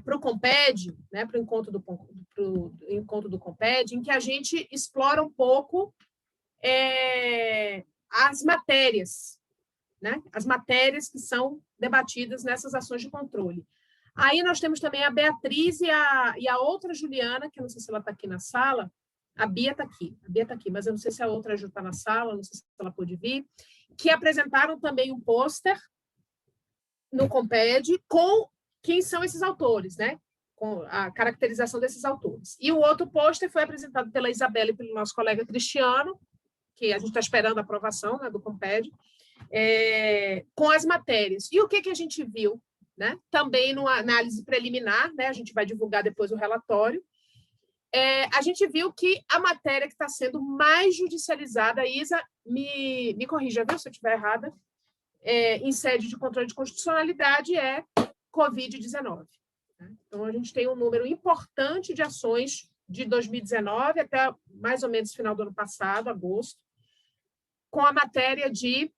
para o Comped, né, para o encontro do Comped, em que a gente explora um pouco as matérias, né, as matérias que são debatidas nessas ações de controle. Aí nós temos também a Beatriz e a outra Juliana, que eu não sei se ela está aqui na sala. A Bia está aqui, mas eu não sei se a outra Ju está na sala, não sei se ela pôde vir, que apresentaram também um pôster no Comped com quem são esses autores, né? Com a caracterização desses autores. E o outro pôster foi apresentado pela Isabela e pelo nosso colega Cristiano, que a gente está esperando a aprovação, né, do Comped, com as matérias. E o que a gente viu, né? Também numa análise preliminar, né? A gente vai divulgar depois o relatório. A gente viu que a matéria que está sendo mais judicializada, Isa, me corrija, viu, se eu estiver errada, em sede de controle de constitucionalidade é Covid-19. Né? Então, a gente tem um número importante de ações de 2019 até mais ou menos final do ano passado, agosto, com a matéria de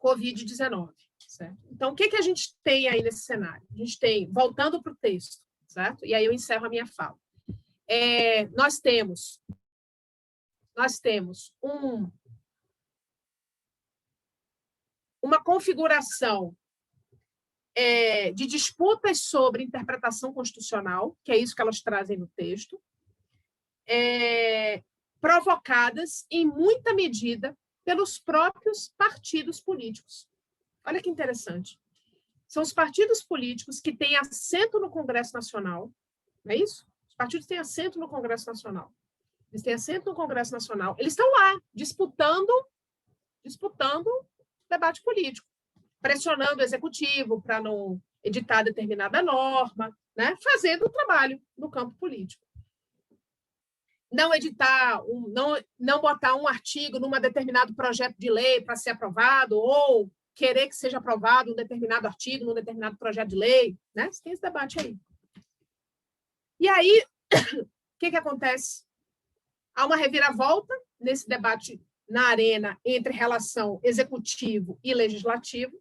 Covid-19. Certo? Então, o que a gente tem aí nesse cenário? A gente tem, voltando para o texto, certo? E aí eu encerro a minha fala. Nós temos uma configuração de disputas sobre interpretação constitucional, que é isso que elas trazem no texto, provocadas, em muita medida, pelos próprios partidos políticos. Olha que interessante. São os partidos políticos que têm assento no Congresso Nacional, não é isso? Os partidos têm assento no Congresso Nacional. Eles têm assento no Congresso Nacional. Eles estão lá, disputando debate político, pressionando o executivo para não editar determinada norma, né? Fazendo o trabalho no campo político. Não editar, não botar um artigo num determinado projeto de lei para ser aprovado, ou querer que seja aprovado um determinado artigo num determinado projeto de lei, né? Tem esse debate aí. E aí, o que acontece? Há uma reviravolta nesse debate na arena entre relação executivo e legislativo.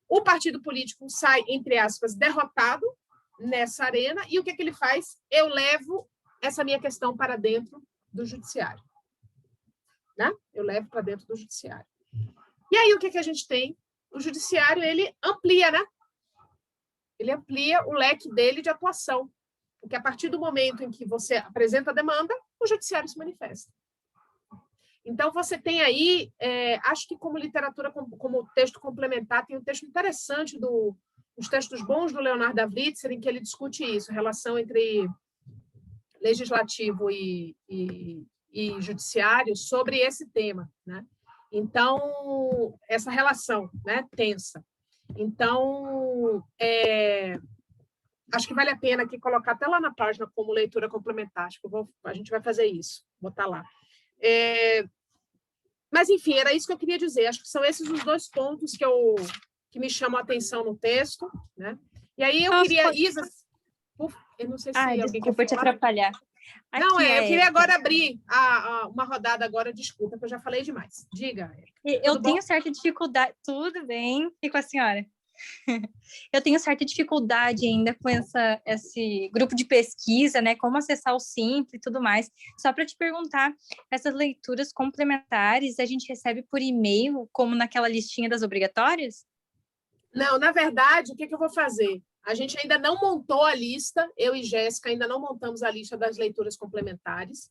O partido político sai, entre aspas, derrotado nessa arena, e o que ele faz? Eu levo essa minha questão para dentro do judiciário. Né? Eu levo para dentro do judiciário. E aí, o que a gente tem? O judiciário, ele amplia, né? Ele amplia o leque dele de atuação, porque a partir do momento em que você apresenta a demanda, o judiciário se manifesta. Então, você tem aí, acho que como literatura, como texto complementar, tem um texto interessante do os textos bons do Leonardo da Witzer, em que ele discute isso, a relação entre legislativo e judiciário sobre esse tema, né? Então, essa relação, né, tensa. Então, acho que vale a pena aqui colocar até lá na página como leitura complementar. Acho que a gente vai fazer isso, botar lá. Mas, enfim, era isso que eu queria dizer. Acho que são esses os dois pontos que me chamam a atenção no texto, né? E aí eu queria... Isa, eu não sei se alguém desculpa quer te falar. atrapalhar. Não, eu queria agora abrir uma rodada agora, desculpa, que eu já falei demais. Diga, Érica. Eu tenho certa dificuldade... Tudo bem? E com a senhora? Eu tenho certa dificuldade ainda com esse grupo de pesquisa, né? Como acessar o Simples e tudo mais. Só para te perguntar, essas leituras complementares a gente recebe por e-mail, como naquela listinha das obrigatórias? Não, na verdade, o que eu vou fazer? A gente ainda não montou a lista, eu e Jéssica ainda não montamos a lista das leituras complementares,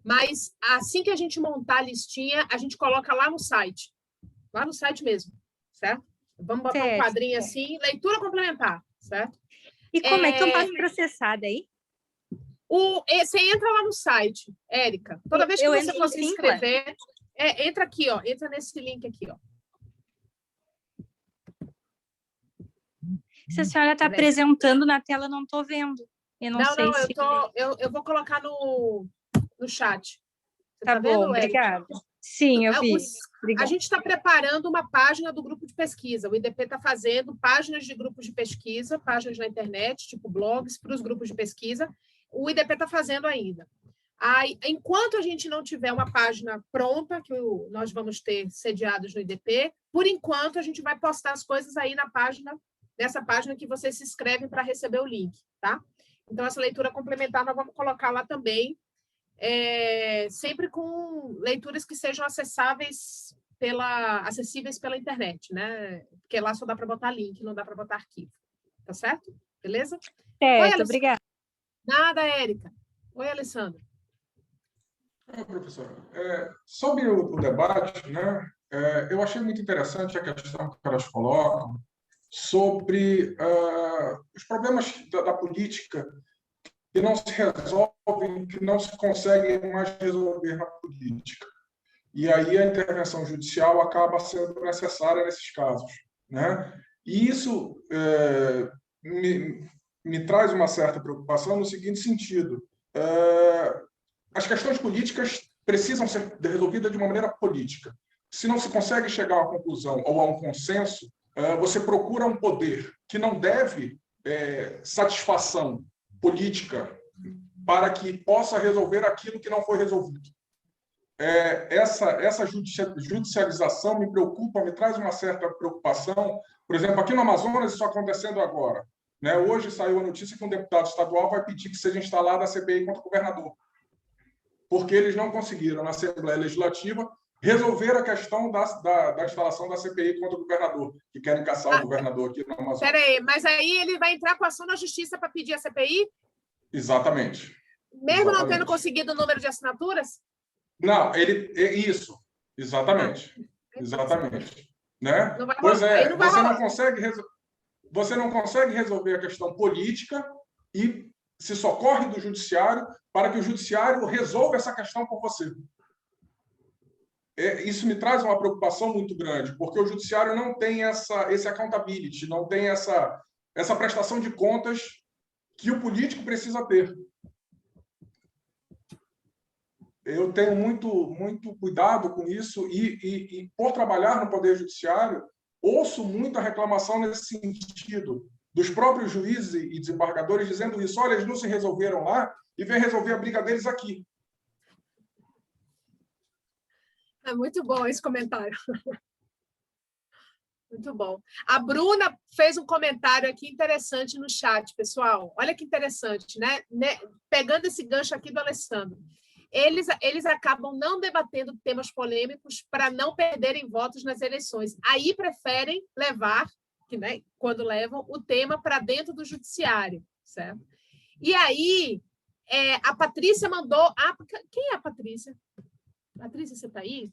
mas assim que a gente montar a listinha, a gente coloca lá no site mesmo, certo? Vamos botar um quadrinho assim, leitura complementar, certo? E como é que eu faço processada aí? Você entra lá no site, Érica. Toda vez que você for se inscrever, entra aqui, ó, entra nesse link aqui, ó. Se a senhora está apresentando na tela, eu não estou vendo. Eu não sei se... eu vou colocar no chat. Você tá bom, vendo, obrigada. Sim, eu vi. A gente está preparando uma página do grupo de pesquisa. O IDP está fazendo páginas de grupos de pesquisa, páginas na internet, tipo blogs, para os grupos de pesquisa. O IDP está fazendo ainda. Aí, enquanto a gente não tiver uma página pronta, que nós vamos ter sediados no IDP, por enquanto a gente vai postar as coisas aí nessa página que você se inscreve para receber o link, tá? Então, essa leitura complementar nós vamos colocar lá também, sempre com leituras que sejam acessíveis pela internet, né? Porque lá só dá para botar link, não dá para botar arquivo. Tá certo? Beleza? Certo, obrigada. Nada, Érica. Oi, Alessandra. Professora, sobre o debate, né, eu achei muito interessante a questão que elas colocam sobre os problemas da política que não se resolvem, que não se conseguem mais resolver na política. E aí a intervenção judicial acaba sendo necessária nesses casos, né? E isso me traz uma certa preocupação no seguinte sentido: as questões políticas precisam ser resolvidas de uma maneira política. Se não se consegue chegar a uma conclusão ou a um consenso, você procura um poder que não deve satisfação política para que possa resolver aquilo que não foi resolvido. Essa judicialização me preocupa, me traz uma certa preocupação. Por exemplo, aqui no Amazonas, isso acontecendo agora, né? Hoje saiu a notícia que um deputado estadual vai pedir que seja instalada a CPI contra o governador, porque eles não conseguiram, na Assembleia Legislativa, resolver a questão da instalação da CPI contra o governador, que querem caçar o governador aqui no Amazonas. Peraí, mas aí ele vai entrar com ação na Justiça para pedir a CPI? Exatamente. Mesmo não tendo conseguido o número de assinaturas? Não, isso. Exatamente. Exatamente. Né? Pois você não consegue resolver a questão política e se socorre do judiciário para que o judiciário resolva essa questão por você. Isso me traz uma preocupação muito grande, porque o judiciário não tem esse accountability, não tem essa prestação de contas que o político precisa ter. Eu tenho muito cuidado com isso e, por trabalhar no Poder Judiciário, ouço muito a reclamação nesse sentido, dos próprios juízes e desembargadores dizendo isso: olha, eles não se resolveram lá e vem resolver a briga deles aqui. É muito bom esse comentário. Muito bom. A Bruna fez um comentário aqui interessante no chat, pessoal. Olha que interessante, né? Pegando esse gancho aqui do Alessandro. Eles acabam não debatendo temas polêmicos para não perderem votos nas eleições. Aí preferem levar, né, quando levam, o tema para dentro do judiciário, certo? E aí, a Patrícia mandou... quem é a Patrícia? Patrícia, você está aí?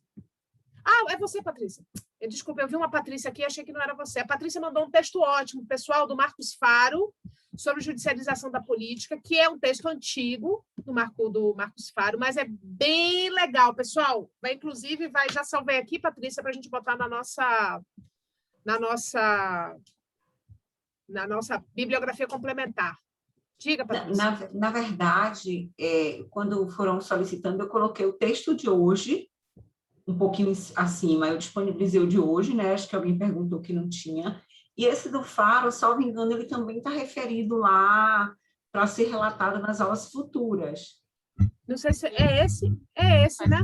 É você, Patrícia. Desculpa, eu vi uma Patrícia aqui e achei que não era você. A Patrícia mandou um texto ótimo, pessoal, do Marcos Faro, sobre judicialização da política, que é um texto antigo do Marcos Faro, mas é bem legal, pessoal. Inclusive, já salvei aqui, Patrícia, para a gente botar na nossa bibliografia complementar. Diga, Patrícia. Na verdade, quando foram solicitando, eu coloquei o texto de hoje, um pouquinho acima, eu disponibilizei o de hoje, né? Acho que alguém perguntou que não tinha. E esse do Faro, salvo engano, ele também está referido lá para ser relatado nas aulas futuras. Não sei se é esse, né?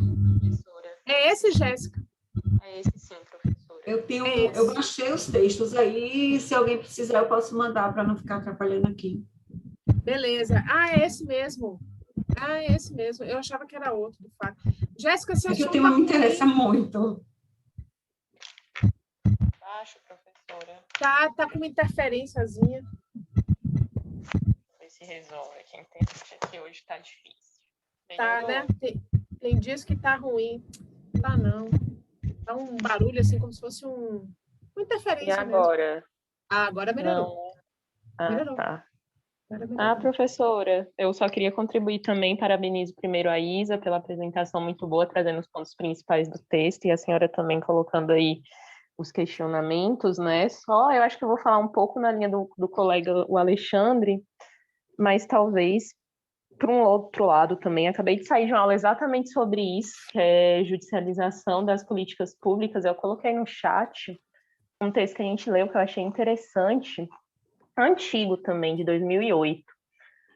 É esse, Jéssica? É esse sim, professora. Eu baixei os textos aí, se alguém precisar, eu posso mandar para não ficar atrapalhando aqui. Beleza. É esse mesmo. É esse mesmo. Eu achava que era outro, de fato. Jéssica, se o tema me interessa muito. Baixo, professora. Tá com uma interferênciazinha. Ver se resolve. Quem tem aqui hoje tá difícil. Tá, né? Tem dias que tá ruim. Tá não. Tá um barulho assim, como se fosse uma interferência. E agora? Mesmo. Agora melhorou. Não. Melhorou. Tá. Professora, eu só queria contribuir também, parabenizo primeiro a Isa pela apresentação muito boa, trazendo os pontos principais do texto, e a senhora também colocando aí os questionamentos, né? Eu acho que eu vou falar um pouco na linha do colega, o Alexandre, mas talvez para um outro lado também. Acabei de sair de uma aula exatamente sobre isso, que é judicialização das políticas públicas. Eu coloquei no chat um texto que a gente leu que eu achei interessante, antigo também, de 2008,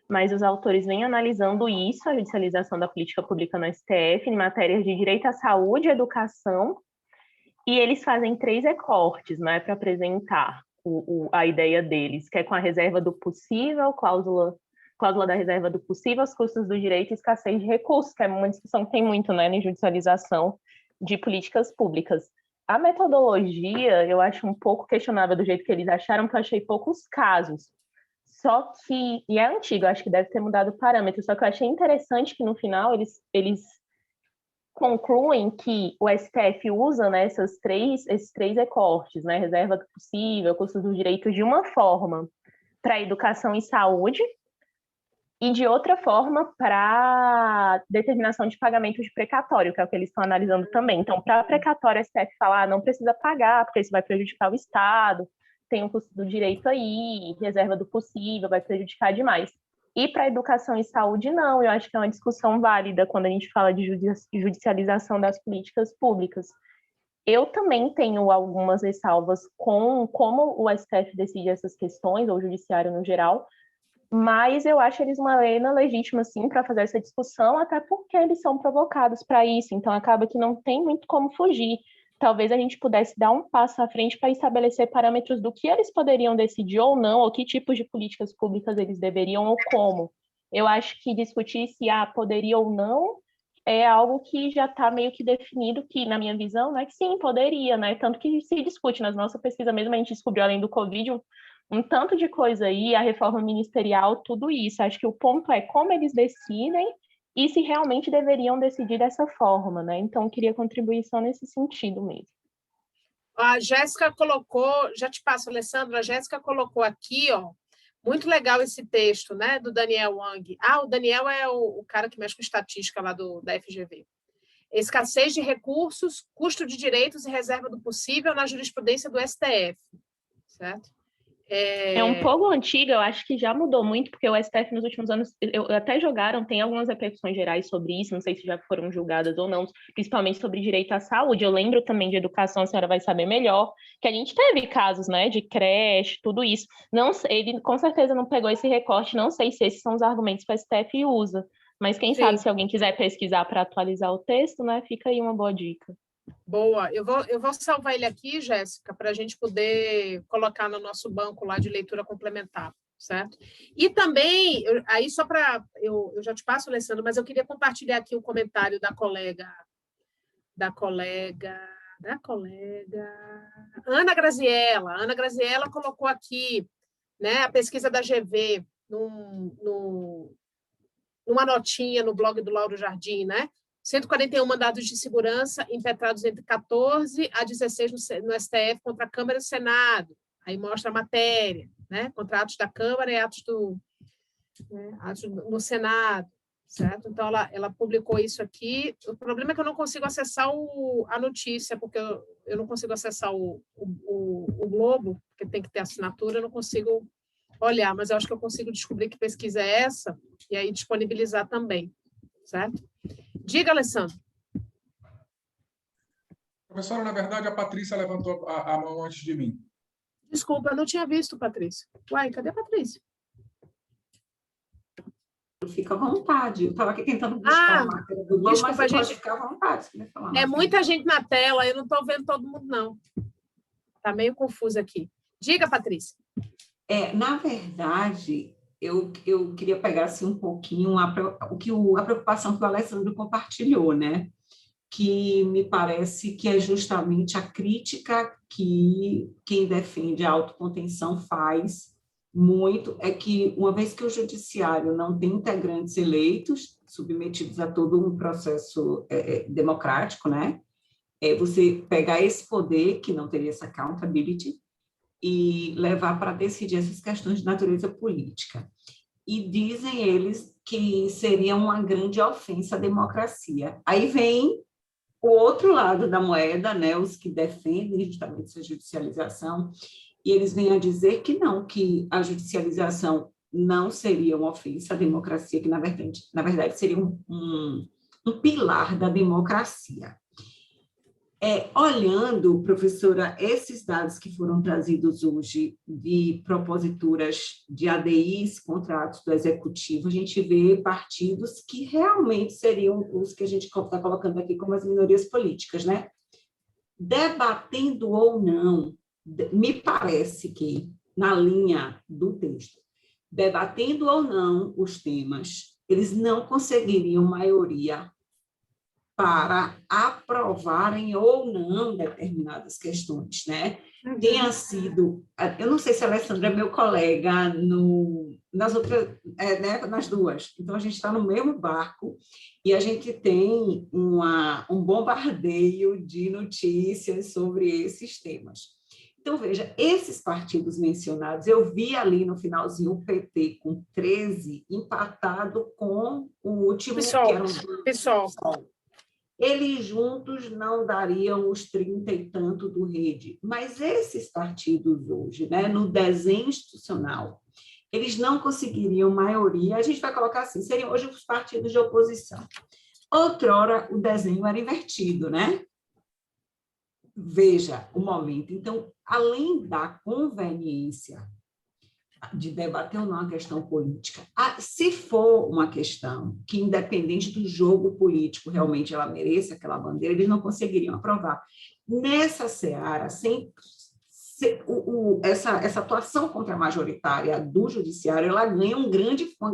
mas os autores vêm analisando isso, a judicialização da política pública no STF, em matérias de direito à saúde e educação, e eles fazem 3 recortes, né, para apresentar a ideia deles, que é com a reserva do possível, cláusula da reserva do possível, os custos do direito e escassez de recursos, que é uma discussão que tem muito, né, na judicialização de políticas públicas. A metodologia, eu acho um pouco questionável do jeito que eles acharam, porque eu achei poucos casos. Só que, e é antigo, acho que deve ter mudado o parâmetro, só que eu achei interessante que no final eles concluem que o STF usa, né, esses três recortes, né, reserva do possível, custos do direito, de uma forma para educação e saúde, e de outra forma para determinação de pagamento de precatório, que é o que eles estão analisando também. Então, para precatório, a STF fala, não precisa pagar, porque isso vai prejudicar o Estado, tem um custo do direito aí, reserva do possível, vai prejudicar demais. E para educação e saúde, não. Eu acho que é uma discussão válida quando a gente fala de judicialização das políticas públicas. Eu também tenho algumas ressalvas com como o STF decide essas questões, ou o judiciário no geral, mas eu acho eles uma lena legítima, sim, para fazer essa discussão, até porque eles são provocados para isso, então acaba que não tem muito como fugir. Talvez a gente pudesse dar um passo à frente para estabelecer parâmetros do que eles poderiam decidir ou não, ou que tipos de políticas públicas eles deveriam ou como. Eu acho que discutir se poderia ou não é algo que já está meio que definido, que na minha visão, né, que sim, poderia, né? Tanto que se discute nas nossa pesquisa mesmo, a gente descobriu, além do Covid, um tanto de coisa aí, a reforma ministerial, tudo isso. Acho que o ponto é como eles decidem e se realmente deveriam decidir dessa forma, né? Então, eu queria contribuir só nesse sentido mesmo. A Jéssica colocou, já te passo, Alessandra, a Jéssica colocou aqui, ó, muito legal esse texto, né, do Daniel Wang. O Daniel é o cara que mexe com estatística lá da FGV. Escassez de recursos, custo de direitos e reserva do possível na jurisprudência do STF, certo? É um pouco antiga, eu acho que já mudou muito, porque o STF nos últimos anos até jogaram, tem algumas repercussões gerais sobre isso, não sei se já foram julgadas ou não, principalmente sobre direito à saúde. Eu lembro também de educação, a senhora vai saber melhor, que a gente teve casos, né, de creche, tudo isso. Não, ele com certeza não pegou esse recorte, não sei se esses são os argumentos que o STF usa, mas quem sabe, se alguém quiser pesquisar para atualizar o texto, né, fica aí uma boa dica. Boa, eu vou salvar ele aqui, Jéssica, para a gente poder colocar no nosso banco lá de leitura complementar, certo? E também, aí só para... Eu já te passo, Alessandro, mas eu queria compartilhar aqui um comentário da colega Ana Graziella. Ana Graziella colocou aqui, né, a pesquisa da GV numa notinha no blog do Lauro Jardim, né? 141 mandados de segurança impetrados entre 14 a 16 no STF contra a Câmara e o Senado. Aí mostra a matéria, né? Contra atos da Câmara e atos no Senado, certo? Então, ela publicou isso aqui. O problema é que eu não consigo acessar a notícia, porque eu não consigo acessar o Globo, porque tem que ter assinatura, eu não consigo olhar, mas eu acho que eu consigo descobrir que pesquisa é essa e aí disponibilizar também, certo? Diga, Alessandro. Professora, na verdade, a Patrícia levantou a mão antes de mim. Desculpa, eu não tinha visto, Patrícia. Uai, cadê a Patrícia? Fica à vontade. Eu estava aqui tentando buscar a matéria do Globo, desculpa, mas você pode ficar à vontade. Se quiser falar. É muita gente na tela, eu não estou vendo todo mundo, não. Está meio confuso aqui. Diga, Patrícia. Na verdade, eu queria pegar assim, um pouquinho a preocupação que o Alessandro compartilhou, né? Que me parece que é justamente a crítica que quem defende a autocontenção faz muito, é que, uma vez que o judiciário não tem integrantes eleitos, submetidos a todo um processo democrático, né? Você pegar esse poder, que não teria essa accountability, e levar para decidir essas questões de natureza política. E dizem eles que seria uma grande ofensa à democracia. Aí vem o outro lado da moeda, né, os que defendem justamente essa judicialização, e eles vêm a dizer que não, que a judicialização não seria uma ofensa à democracia, que, na verdade seria um pilar da democracia. Olhando, professora, esses dados que foram trazidos hoje de proposituras de ADIs contra atos do Executivo, a gente vê partidos que realmente seriam os que a gente está colocando aqui como as minorias políticas, né? Debatendo ou não, me parece que, na linha do texto, debatendo ou não os temas, eles não conseguiriam maioria para aprovarem ou não determinadas questões, né? Tenha sido... Eu não sei se a Alessandra é meu colega nas outras, né, nas duas. Então, a gente está no mesmo barco e a gente tem um bombardeio de notícias sobre esses temas. Então, veja, esses partidos mencionados, eu vi ali no finalzinho o PT com 13, empatado com o último, PSOL, que era um PSOL. Eles juntos não dariam os 30 e tanto do Rede, mas esses partidos hoje, né, no desenho institucional, eles não conseguiriam maioria, a gente vai colocar assim, seriam hoje os partidos de oposição. Outrora, o desenho era invertido, né? Veja o momento. Então, além da conveniência de debater ou não a questão política, se for uma questão que, independente do jogo político, realmente ela mereça aquela bandeira, eles não conseguiriam aprovar. Nessa seara, essa atuação contra-majoritária do judiciário, ela ganha uma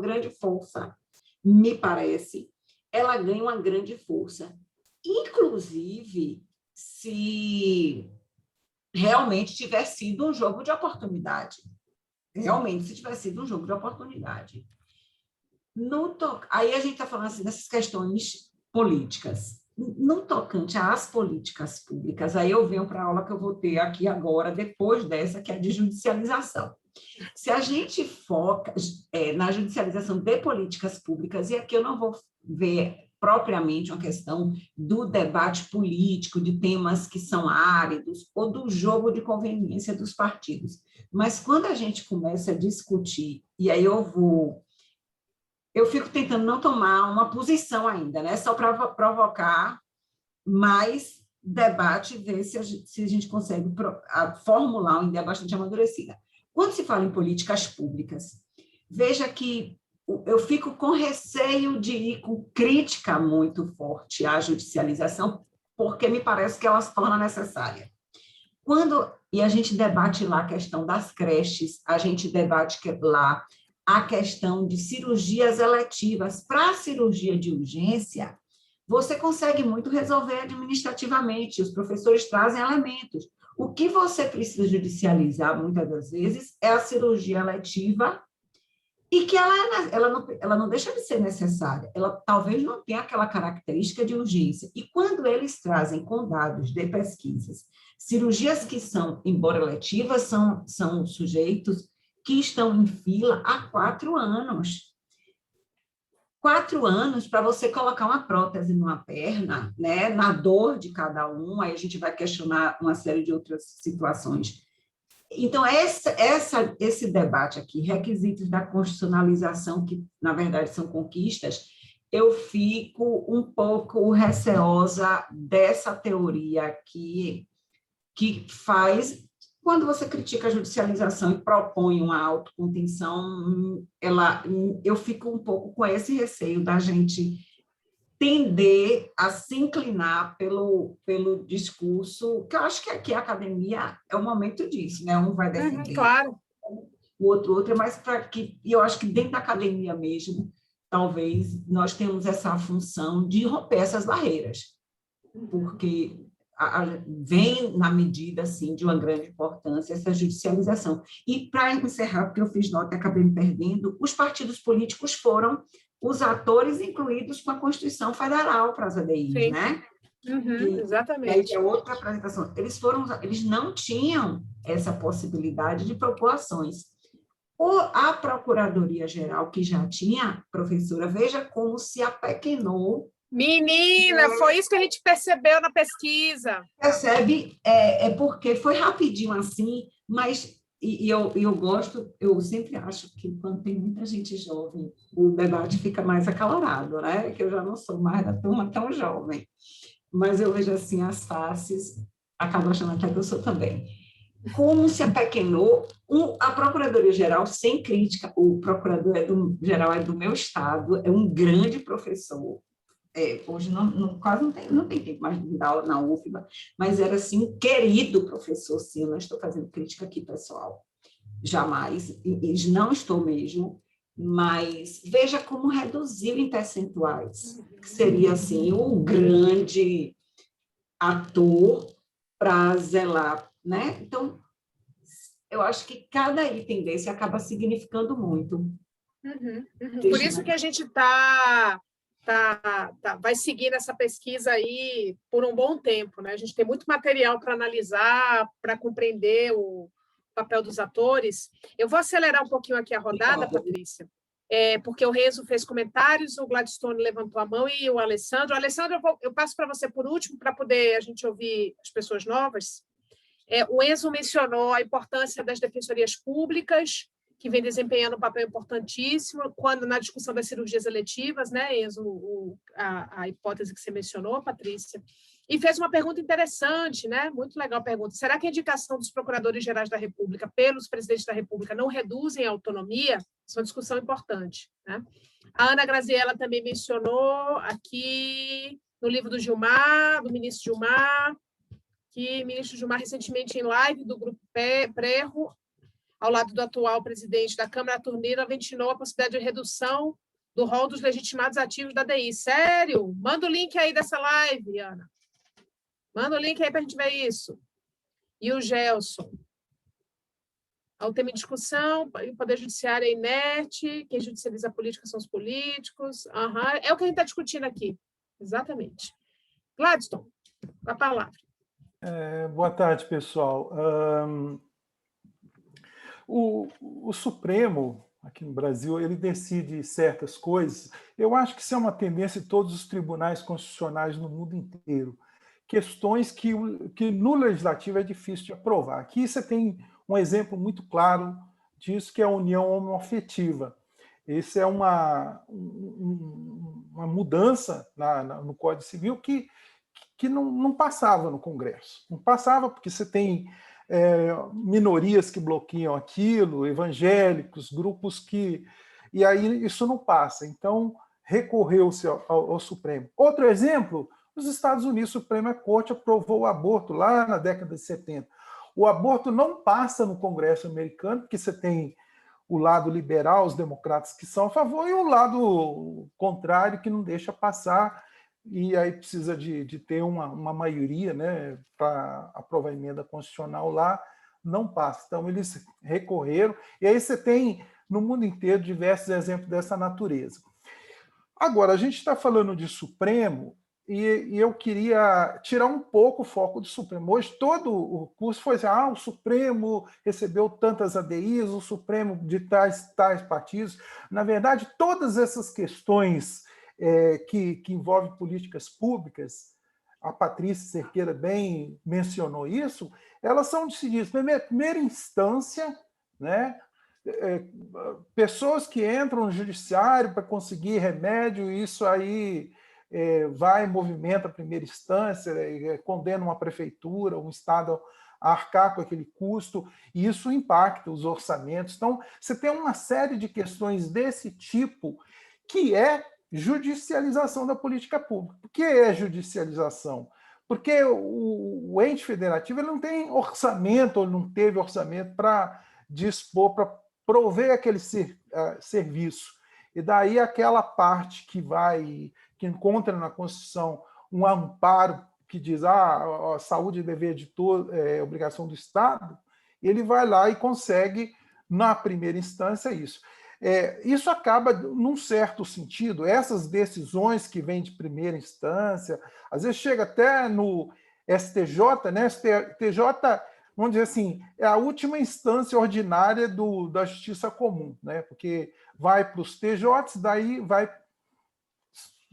grande força, me parece. Ela ganha uma grande força. Inclusive, se realmente tiver sido um jogo de oportunidade. Realmente, se tivesse sido um jogo de oportunidade. Aí a gente está falando assim, dessas questões políticas. No tocante às políticas públicas, aí eu venho para a aula que eu vou ter aqui agora, depois dessa, que é de judicialização. Se a gente foca na judicialização de políticas públicas, e aqui eu não vou ver propriamente uma questão do debate político, de temas que são áridos, ou do jogo de conveniência dos partidos. Mas quando a gente começa a discutir, e aí eu fico tentando não tomar uma posição ainda, né? Só para provocar mais debate, ver se a gente consegue formular uma ideia bastante amadurecida. Quando se fala em políticas públicas, veja que eu fico com receio de ir com crítica muito forte à judicialização, porque me parece que ela se torna necessária. E a gente debate lá a questão das creches, a gente debate lá a questão de cirurgias eletivas. Para a cirurgia de urgência, você consegue muito resolver administrativamente, os professores trazem elementos. O que você precisa judicializar, muitas das vezes, é a cirurgia eletiva e que ela não deixa de ser necessária, ela talvez não tenha aquela característica de urgência. E quando eles trazem com dados de pesquisas, cirurgias que são, embora letivas, são sujeitos que estão em fila há 4 anos. 4 anos para você colocar uma prótese numa perna, né, na dor de cada um, aí a gente vai questionar uma série de outras situações. Então, esse debate aqui, requisitos da constitucionalização, que, na verdade, são conquistas, eu fico um pouco receosa dessa teoria que faz, quando você critica a judicialização e propõe uma autocontenção, eu fico um pouco com esse receio da gente tender a se inclinar pelo discurso, que eu acho que aqui a academia é o momento disso, né? Um vai defender, claro. o outro, mas e eu acho que dentro da academia mesmo, talvez nós tenhamos essa função de romper essas barreiras, porque vem na medida, assim, de uma grande importância essa judicialização. E, para encerrar, porque eu fiz nota e acabei me perdendo, os partidos políticos foram os atores incluídos com a Constituição Federal para as ADIs, Sim. né? Exatamente. É outra apresentação. Eles não tinham essa possibilidade de propor ações. A Procuradoria-Geral, que já tinha, professora, veja como se apequenou. Menina, foi isso que a gente percebeu na pesquisa. Percebe? Porque foi rapidinho assim, mas eu gosto, eu sempre acho que quando tem muita gente jovem, o debate fica mais acalorado, né? Que eu já não sou mais da turma tão jovem. Mas eu vejo assim as faces, acabo achando até que eu sou também. Como se apequenou a Procuradoria-Geral, sem crítica, o Procurador-Geral é do meu estado, é um grande professor. Hoje quase não tem tempo mais de dar aula na UFBA, mas era assim, um querido professor, sim, eu não estou fazendo crítica aqui, pessoal, jamais, e não estou mesmo, mas veja como reduziu em percentuais, que seria assim, o grande ator para zelar, né? Então, eu acho que cada item desse acaba significando muito. Por isso que a gente vai seguir essa pesquisa aí por um bom tempo, né? A gente tem muito material para analisar, para compreender o papel dos atores. Eu vou acelerar um pouquinho aqui a rodada, Patrícia, porque o Renzo fez comentários, o Gladstone levantou a mão e o Alessandro. Alessandro, eu passo para você por último, para poder a gente ouvir as pessoas novas. O Enzo mencionou a importância das defensorias públicas, que vem desempenhando um papel importantíssimo quando na discussão das cirurgias eletivas, né, Enzo, a hipótese que você mencionou, Patrícia, e fez uma pergunta interessante, né, muito legal a pergunta. Será que a indicação dos procuradores gerais da República pelos presidentes da República não reduzem a autonomia? Isso é uma discussão importante, né? A Ana Graziella também mencionou aqui no livro do Gilmar, do ministro Gilmar, que o ministro Gilmar, recentemente em live do Grupo Prerro, ao lado do atual presidente da Câmara, Turnira, ventilou a possibilidade de redução do rol dos legitimados ativos da DI. Sério? Manda o link aí dessa live, Ana. Manda o link aí para a gente ver isso. E o Gelson. O tema em discussão, o Poder Judiciário é inerte, quem judicializa a política são os políticos. É o que a gente está discutindo aqui. Exatamente. Gladstone, a palavra. Boa tarde, pessoal. O Supremo, aqui no Brasil, ele decide certas coisas. Eu acho que isso é uma tendência em todos os tribunais constitucionais no mundo inteiro. Questões que no legislativo é difícil de aprovar. Aqui você tem um exemplo muito claro disso, que é a união homoafetiva. Essa é uma mudança no Código Civil que não passava no Congresso. Não passava porque você tem minorias que bloqueiam aquilo, evangélicos, grupos que... E aí isso não passa. Então, recorreu-se ao Supremo. Outro exemplo, os Estados Unidos, a Suprema Corte aprovou o aborto lá na década de 70. O aborto não passa no Congresso americano, porque você tem o lado liberal, os democratas que são a favor, e o lado contrário que não deixa passar, e aí precisa de ter uma maioria, né, para aprovar a emenda constitucional lá, não passa. Então, eles recorreram, e aí você tem no mundo inteiro diversos exemplos dessa natureza. Agora, a gente está falando de Supremo, e eu queria tirar um pouco o foco do Supremo. Hoje todo o curso foi assim, o Supremo recebeu tantas ADIs, o Supremo de tais partidos. Na verdade, todas essas questões que envolvem políticas públicas, a Patrícia Cerqueira bem mencionou isso, elas são decididas em primeira instância, né? Pessoas que entram no judiciário para conseguir remédio, isso aí vai, movimenta a primeira instância, condena uma prefeitura, um Estado a arcar com aquele custo, e isso impacta os orçamentos. Então, você tem uma série de questões desse tipo que é judicialização da política pública. Por que é judicialização? Porque o ente federativo ele não tem orçamento, ou não teve orçamento para dispor, para prover aquele serviço. E daí aquela parte que encontra na Constituição um amparo que diz a saúde é dever de todo, é obrigação do Estado, ele vai lá e consegue, na primeira instância, isso. Isso acaba, num certo sentido, essas decisões que vêm de primeira instância, às vezes chega até no STJ, né? STJ, vamos dizer assim, é a última instância ordinária da justiça comum, né? Porque vai para os TJs, daí vai,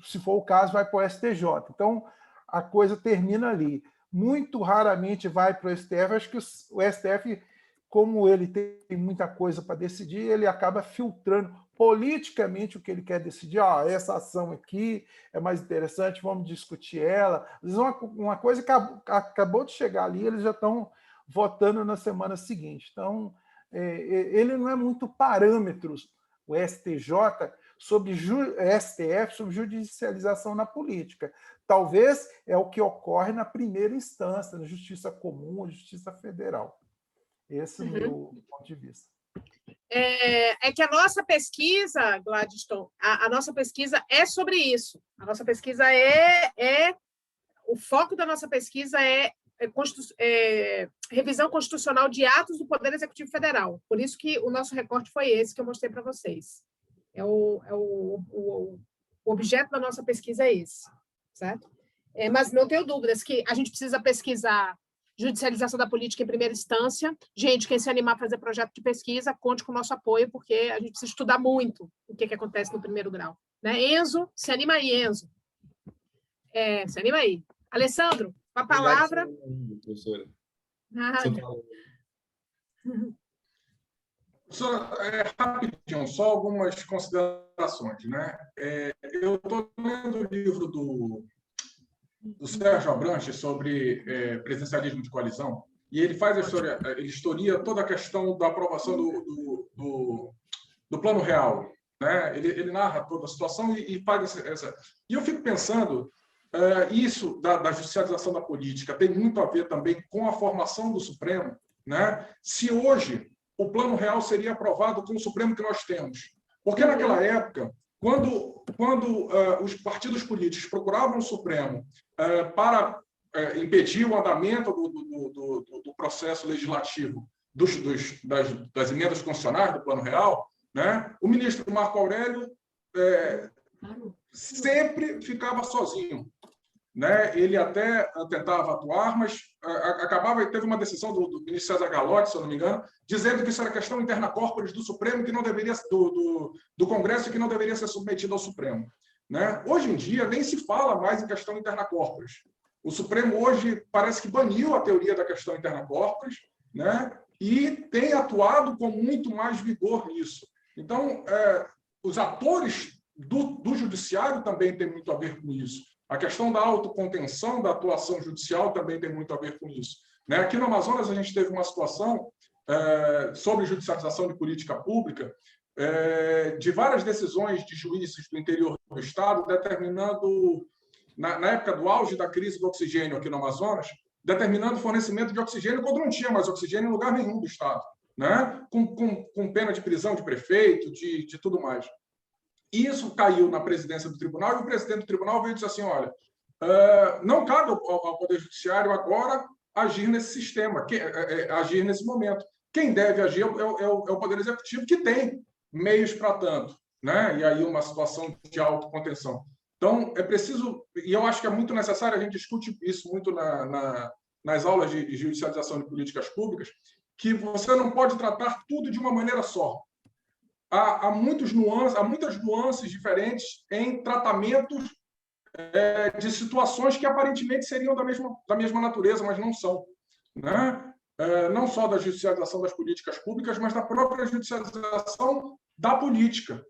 se for o caso, vai para o STJ. Então, a coisa termina ali. Muito raramente vai para o STF. Acho que o STF, como ele tem muita coisa para decidir, ele acaba filtrando politicamente o que ele quer decidir. Essa ação aqui é mais interessante, vamos discutir ela. Às vezes uma coisa que acabou de chegar ali, eles já estão votando na semana seguinte. Então, ele não é muito parâmetros, o STJ, sobre STF, sobre judicialização na política. Talvez é o que ocorre na primeira instância, na Justiça Comum, na Justiça Federal. Esse é o meu ponto de vista. É que a nossa pesquisa, Gladstone, a nossa pesquisa é sobre isso. A nossa pesquisa o foco da nossa pesquisa é revisão constitucional de atos do Poder Executivo Federal. Por isso que o nosso recorte foi esse que eu mostrei para vocês. O objeto da nossa pesquisa é esse, certo? Mas não tenho dúvidas que a gente precisa pesquisar judicialização da política em primeira instância. Gente, quem se animar a fazer projeto de pesquisa, conte com o nosso apoio, porque a gente precisa estudar muito o que acontece no primeiro grau. Né? Enzo, se anima aí, Enzo. Se anima aí. Alessandro, com a palavra. Professora. Rapidinho, só algumas considerações. Né? Eu estou lendo o livro do Sérgio Abranches sobre presidencialismo de coalizão, e ele faz ele historia toda a questão da aprovação do Plano Real. Né? Ele narra toda a situação e faz essa. E eu fico pensando, isso da judicialização da política tem muito a ver também com a formação do Supremo. Né? Se hoje o Plano Real seria aprovado com o Supremo que nós temos. Porque naquela época, quando os partidos políticos procuravam o Supremo para impedir o andamento do processo legislativo das emendas constitucionais do Plano Real, né, o ministro Marco Aurélio sempre ficava sozinho. Né? Ele até tentava atuar, mas teve uma decisão do ministro César Galotti, se eu não me engano, dizendo que isso era questão interna corporis do Supremo, que não deveria do Congresso, que não deveria ser submetido ao Supremo. Né? Hoje em dia nem se fala mais em questão interna corporis. O Supremo hoje parece que baniu a teoria da questão interna corporis, né? E tem atuado com muito mais vigor nisso. Então, os atores do judiciário também têm muito a ver com isso. A questão da autocontenção da atuação judicial também tem muito a ver com isso. Né? Aqui no Amazonas, a gente teve uma situação sobre judicialização de política pública, de várias decisões de juízes do interior do Estado, determinando, na época do auge da crise do oxigênio aqui no Amazonas, determinando o fornecimento de oxigênio quando não tinha mais oxigênio em lugar nenhum do Estado, né? com pena de prisão de prefeito, de tudo mais. Isso caiu na presidência do tribunal, e o presidente do tribunal veio e disse assim, olha, não cabe ao Poder Judiciário agora agir nesse sistema, agir nesse momento. Quem deve agir é o Poder Executivo, que tem meios para tanto, né? E aí uma situação de autocontenção. Então, é preciso, e eu acho que é muito necessário, a gente discute isso muito nas aulas de judicialização de políticas públicas, que você não pode tratar tudo de uma maneira só. Há muitas nuances diferentes em tratamentos de situações que aparentemente seriam da mesma natureza, mas não são, né? Não só da judicialização das políticas públicas, mas da própria judicialização da política.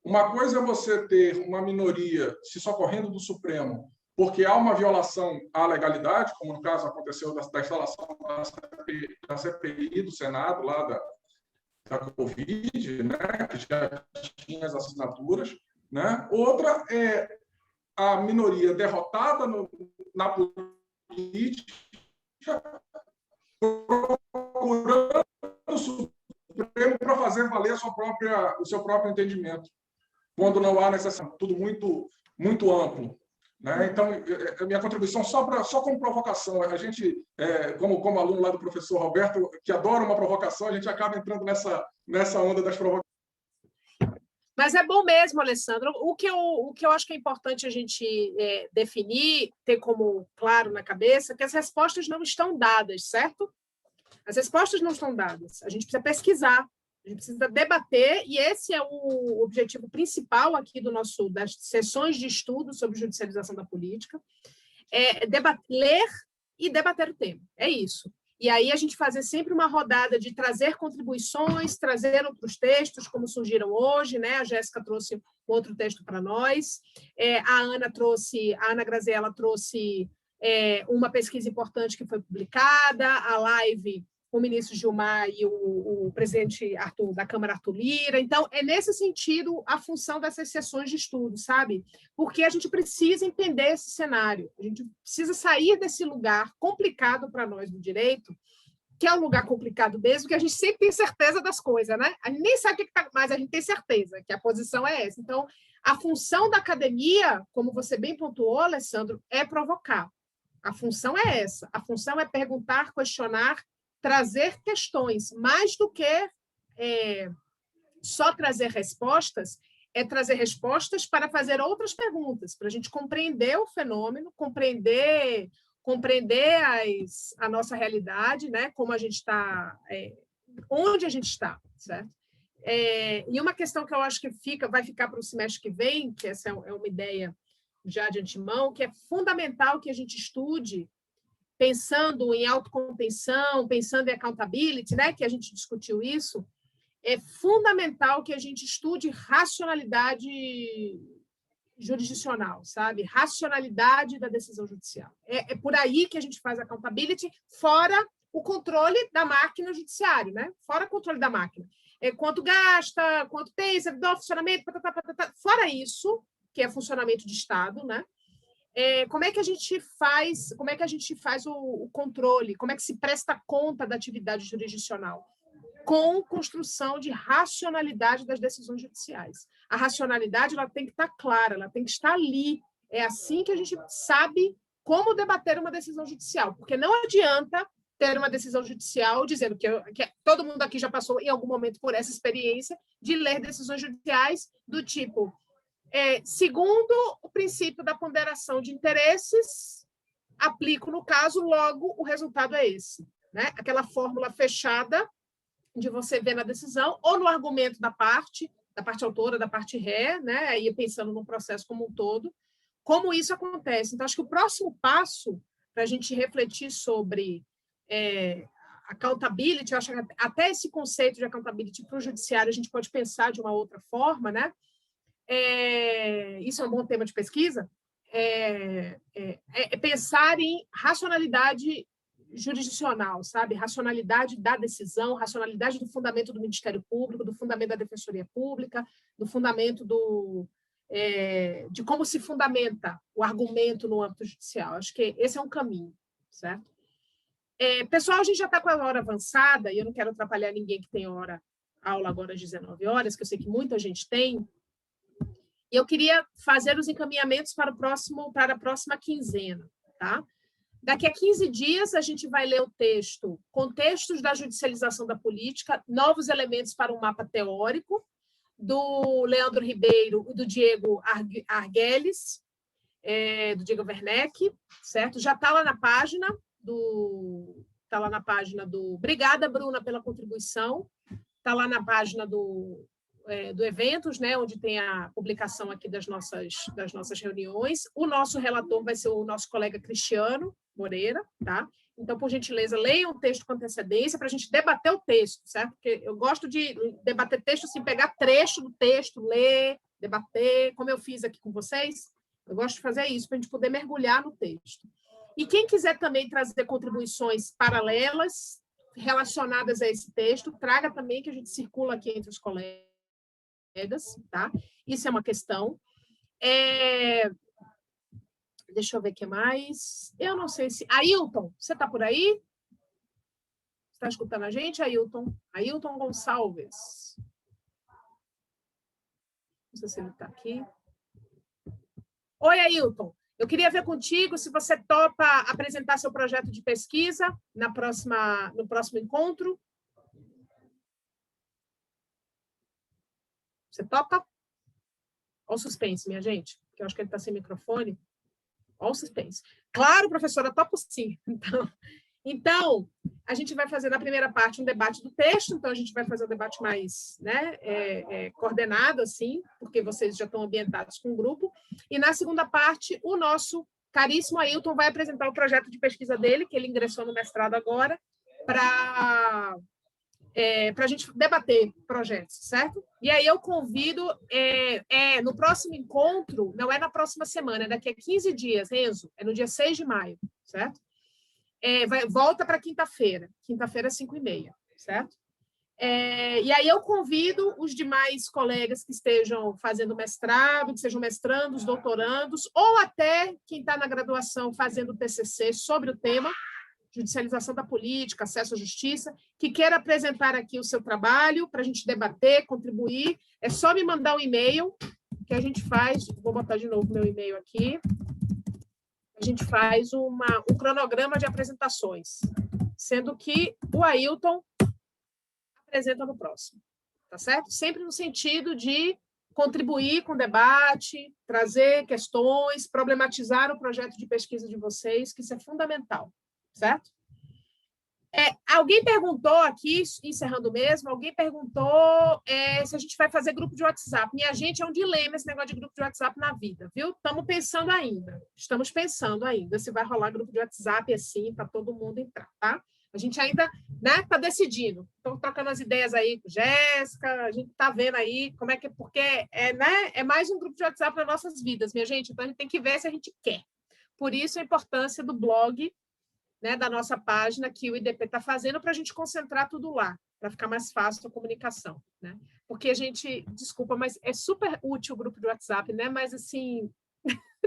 Uma coisa é você ter uma minoria se socorrendo do Supremo porque há uma violação à legalidade, como no caso aconteceu da instalação da CPI do Senado, lá da Covid, né, que já tinha as assinaturas, né? Outra é a minoria derrotada na política, procurando o Supremo para fazer valer o seu próprio entendimento, quando não há necessidade, tudo muito amplo, né? Então, a minha contribuição só como provocação, a gente, como aluno lá do professor Roberto, que adora uma provocação, a gente acaba entrando nessa onda das provocações. Mas é bom mesmo, Alessandro. O que eu acho que é importante a gente definir, ter como claro na cabeça, que as respostas não estão dadas, certo? As respostas não estão dadas. A gente precisa pesquisar, a gente precisa debater, e esse é o objetivo principal aqui das sessões de estudo sobre judicialização da política, ler e debater o tema. É isso. E aí a gente fazer sempre uma rodada de trazer contribuições, trazer outros textos, como surgiram hoje, né? A Jéssica trouxe outro texto para nós, a Ana Graziella trouxe uma pesquisa importante que foi publicada, a live com o ministro Gilmar e o presidente da Câmara, Arthur Lira. Então, é nesse sentido a função dessas sessões de estudo, sabe? Porque a gente precisa entender esse cenário, a gente precisa sair desse lugar complicado para nós do direito, que é um lugar complicado mesmo, que a gente sempre tem certeza das coisas, né? A gente nem sabe o que está, mas a gente tem certeza que a posição é essa. Então, a função da academia, como você bem pontuou, Alessandro, é provocar. A função é essa. A função é perguntar, questionar, trazer questões, mais do que só trazer respostas, é trazer respostas para fazer outras perguntas, para a gente compreender o fenômeno, compreender a nossa realidade, né? Como a gente está, onde a gente está, certo? E uma questão que eu acho que vai ficar para o semestre que vem, que essa é uma ideia já de antemão, que é fundamental que a gente estude, pensando em autocontenção, pensando em accountability, né? Que a gente discutiu isso, é fundamental que a gente estude racionalidade jurisdicional, sabe? Racionalidade da decisão judicial. É por aí que a gente faz accountability, fora o controle da máquina judiciária, né? Fora o controle da máquina. Quanto gasta, quanto tem, servidor, funcionamento, fora isso, que é funcionamento de Estado, né? Como é que a gente faz o controle? Como é que se presta conta da atividade jurisdicional? Com construção de racionalidade das decisões judiciais. A racionalidade ela tem que estar clara, ela tem que estar ali. É assim que a gente sabe como debater uma decisão judicial, porque não adianta ter uma decisão judicial dizendo que todo mundo aqui já passou em algum momento por essa experiência de ler decisões judiciais do tipo segundo o princípio da ponderação de interesses, aplico no caso, logo o resultado é esse, né? Aquela fórmula fechada de você ver na decisão ou no argumento da parte autora, da parte ré, né? Aí pensando no processo como um todo, como isso acontece. Então, acho que o próximo passo para a gente refletir sobre accountability, eu acho que até esse conceito de accountability para o judiciário a gente pode pensar de uma outra forma, né? Isso é um bom tema de pesquisa, pensar em racionalidade jurisdicional, sabe? Racionalidade da decisão, racionalidade do fundamento do Ministério Público, do fundamento da Defensoria Pública, do fundamento de como se fundamenta o argumento no âmbito judicial. Acho que esse é um caminho, certo? Pessoal, a gente já está com a hora avançada, e eu não quero atrapalhar ninguém que tem aula agora às 19 horas, que eu sei que muita gente tem. E eu queria fazer os encaminhamentos para a próxima quinzena, tá? Daqui a 15 dias, a gente vai ler o texto Contextos da Judicialização da Política, Novos Elementos para um Mapa Teórico, do Leandro Ribeiro e do Diego Arguelles, do Diego Werneck, certo? Já está lá na página do... Obrigada, Bruna, pela contribuição. Está lá na página do Eventos, né, onde tem a publicação aqui das nossas reuniões. O nosso relator vai ser o nosso colega Cristiano Moreira, tá? Então, por gentileza, leiam o texto com antecedência para a gente debater o texto, certo? Porque eu gosto de debater texto, assim, pegar trecho do texto, ler, debater, como eu fiz aqui com vocês. Eu gosto de fazer isso, para a gente poder mergulhar no texto. E quem quiser também trazer contribuições paralelas relacionadas a esse texto, traga também, que a gente circula aqui entre os colegas, tá? Isso é uma questão. Deixa eu ver o que mais. Eu não sei se... Ailton, você está por aí? Você está escutando a gente, Ailton? Ailton Gonçalves. Não sei se ele está aqui. Oi, Ailton. Eu queria ver contigo se você topa apresentar seu projeto de pesquisa no próximo encontro. Você topa? Olha o suspense, minha gente, que eu acho que ele está sem microfone. Olha o suspense. Claro, professora, topo sim. Então, a gente vai fazer na primeira parte um debate do texto, então a gente vai fazer um debate mais, né, coordenado, assim, porque vocês já estão ambientados com o grupo. E na segunda parte, o nosso caríssimo Ailton vai apresentar o projeto de pesquisa dele, que ele ingressou no mestrado agora, para a gente debater projetos, certo? E aí eu convido, no próximo encontro, não é na próxima semana, é daqui a 15 dias, Enzo, é no dia 6 de maio, certo? Volta para quinta-feira, 5h30, certo? E aí eu convido os demais colegas que estejam fazendo mestrado, que sejam mestrandos, doutorandos, ou até quem está na graduação fazendo TCC sobre o tema, judicialização da política, acesso à justiça, que queira apresentar aqui o seu trabalho para a gente debater, contribuir. É só me mandar um e-mail que a gente faz, vou botar de novo meu e-mail aqui, a gente faz um cronograma de apresentações, sendo que o Ailton apresenta no próximo, tá certo? Sempre no sentido de contribuir com o debate, trazer questões, problematizar o projeto de pesquisa de vocês, que isso é fundamental, certo? Alguém perguntou aqui, encerrando mesmo, alguém perguntou se a gente vai fazer grupo de WhatsApp. Minha gente, é um dilema esse negócio de grupo de WhatsApp na vida, viu? Estamos pensando ainda se vai rolar grupo de WhatsApp assim, para todo mundo entrar, tá? A gente ainda está decidindo. Estou trocando as ideias aí com Jéssica, a gente está vendo aí como é que... Porque é mais um grupo de WhatsApp nas nossas vidas, minha gente. Então, a gente tem que ver se a gente quer. Por isso, a importância do blog, né, da nossa página que o IDP está fazendo para a gente concentrar tudo lá, para ficar mais fácil a comunicação, né? Porque a gente, desculpa, mas é super útil o grupo de WhatsApp, né? Mas assim,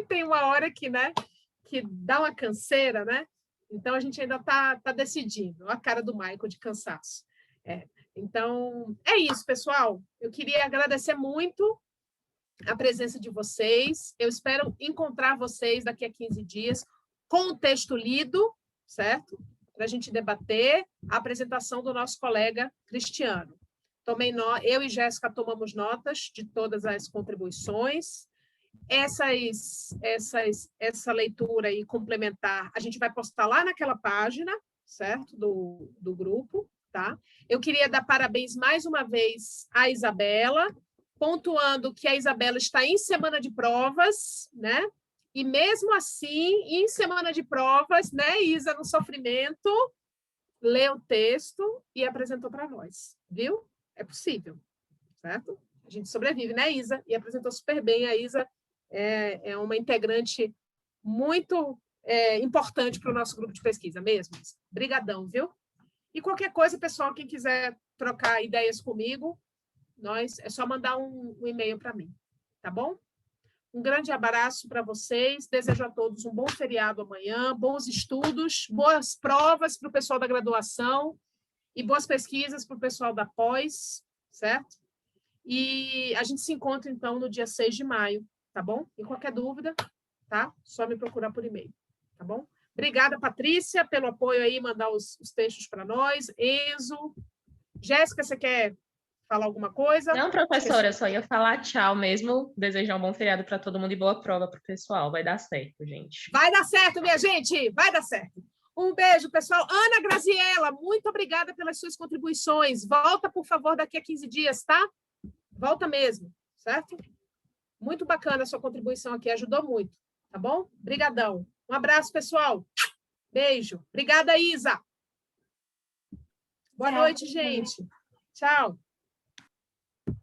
tem uma hora que, né, que dá uma canseira, né? Então a gente ainda está decidindo. Olha a cara do Michael de cansaço. Então, é isso, pessoal. Eu queria agradecer muito a presença de vocês. Eu espero encontrar vocês daqui a 15 dias com o texto lido, certo? Para a gente debater a apresentação do nosso colega Cristiano. Eu e Jéssica tomamos notas de todas as contribuições. Essa leitura aí complementar, a gente vai postar lá naquela página, certo? Do grupo, tá? Eu queria dar parabéns mais uma vez à Isabela, pontuando que a Isabela está em semana de provas, né? E mesmo assim, em semana de provas, né, Isa, no sofrimento, leu o texto e apresentou para nós, viu? É possível, certo? A gente sobrevive, né, Isa? E apresentou super bem. A Isa é uma integrante muito importante para o nosso grupo de pesquisa mesmo. Brigadão, viu? E qualquer coisa, pessoal, quem quiser trocar ideias comigo, é só mandar um e-mail para mim, tá bom? Um grande abraço para vocês, desejo a todos um bom feriado amanhã, bons estudos, boas provas para o pessoal da graduação e boas pesquisas para o pessoal da pós, certo? E a gente se encontra, então, no dia 6 de maio, tá bom? E qualquer dúvida, tá? Só me procurar por e-mail, tá bom? Obrigada, Patrícia, pelo apoio aí, mandar os textos para nós. Enzo. Jéssica, você quer falar alguma coisa? Não, professora, só ia falar tchau mesmo, desejar um bom feriado para todo mundo e boa prova para o pessoal. Vai dar certo, gente. Vai dar certo, minha gente, vai dar certo. Um beijo, pessoal. Ana Graziella, muito obrigada pelas suas contribuições. Volta, por favor, daqui a 15 dias, tá? Volta mesmo, certo? Muito bacana a sua contribuição aqui, ajudou muito, tá bom? Obrigadão. Um abraço, pessoal. Beijo. Obrigada, Isa. Boa noite, gente. Tchau.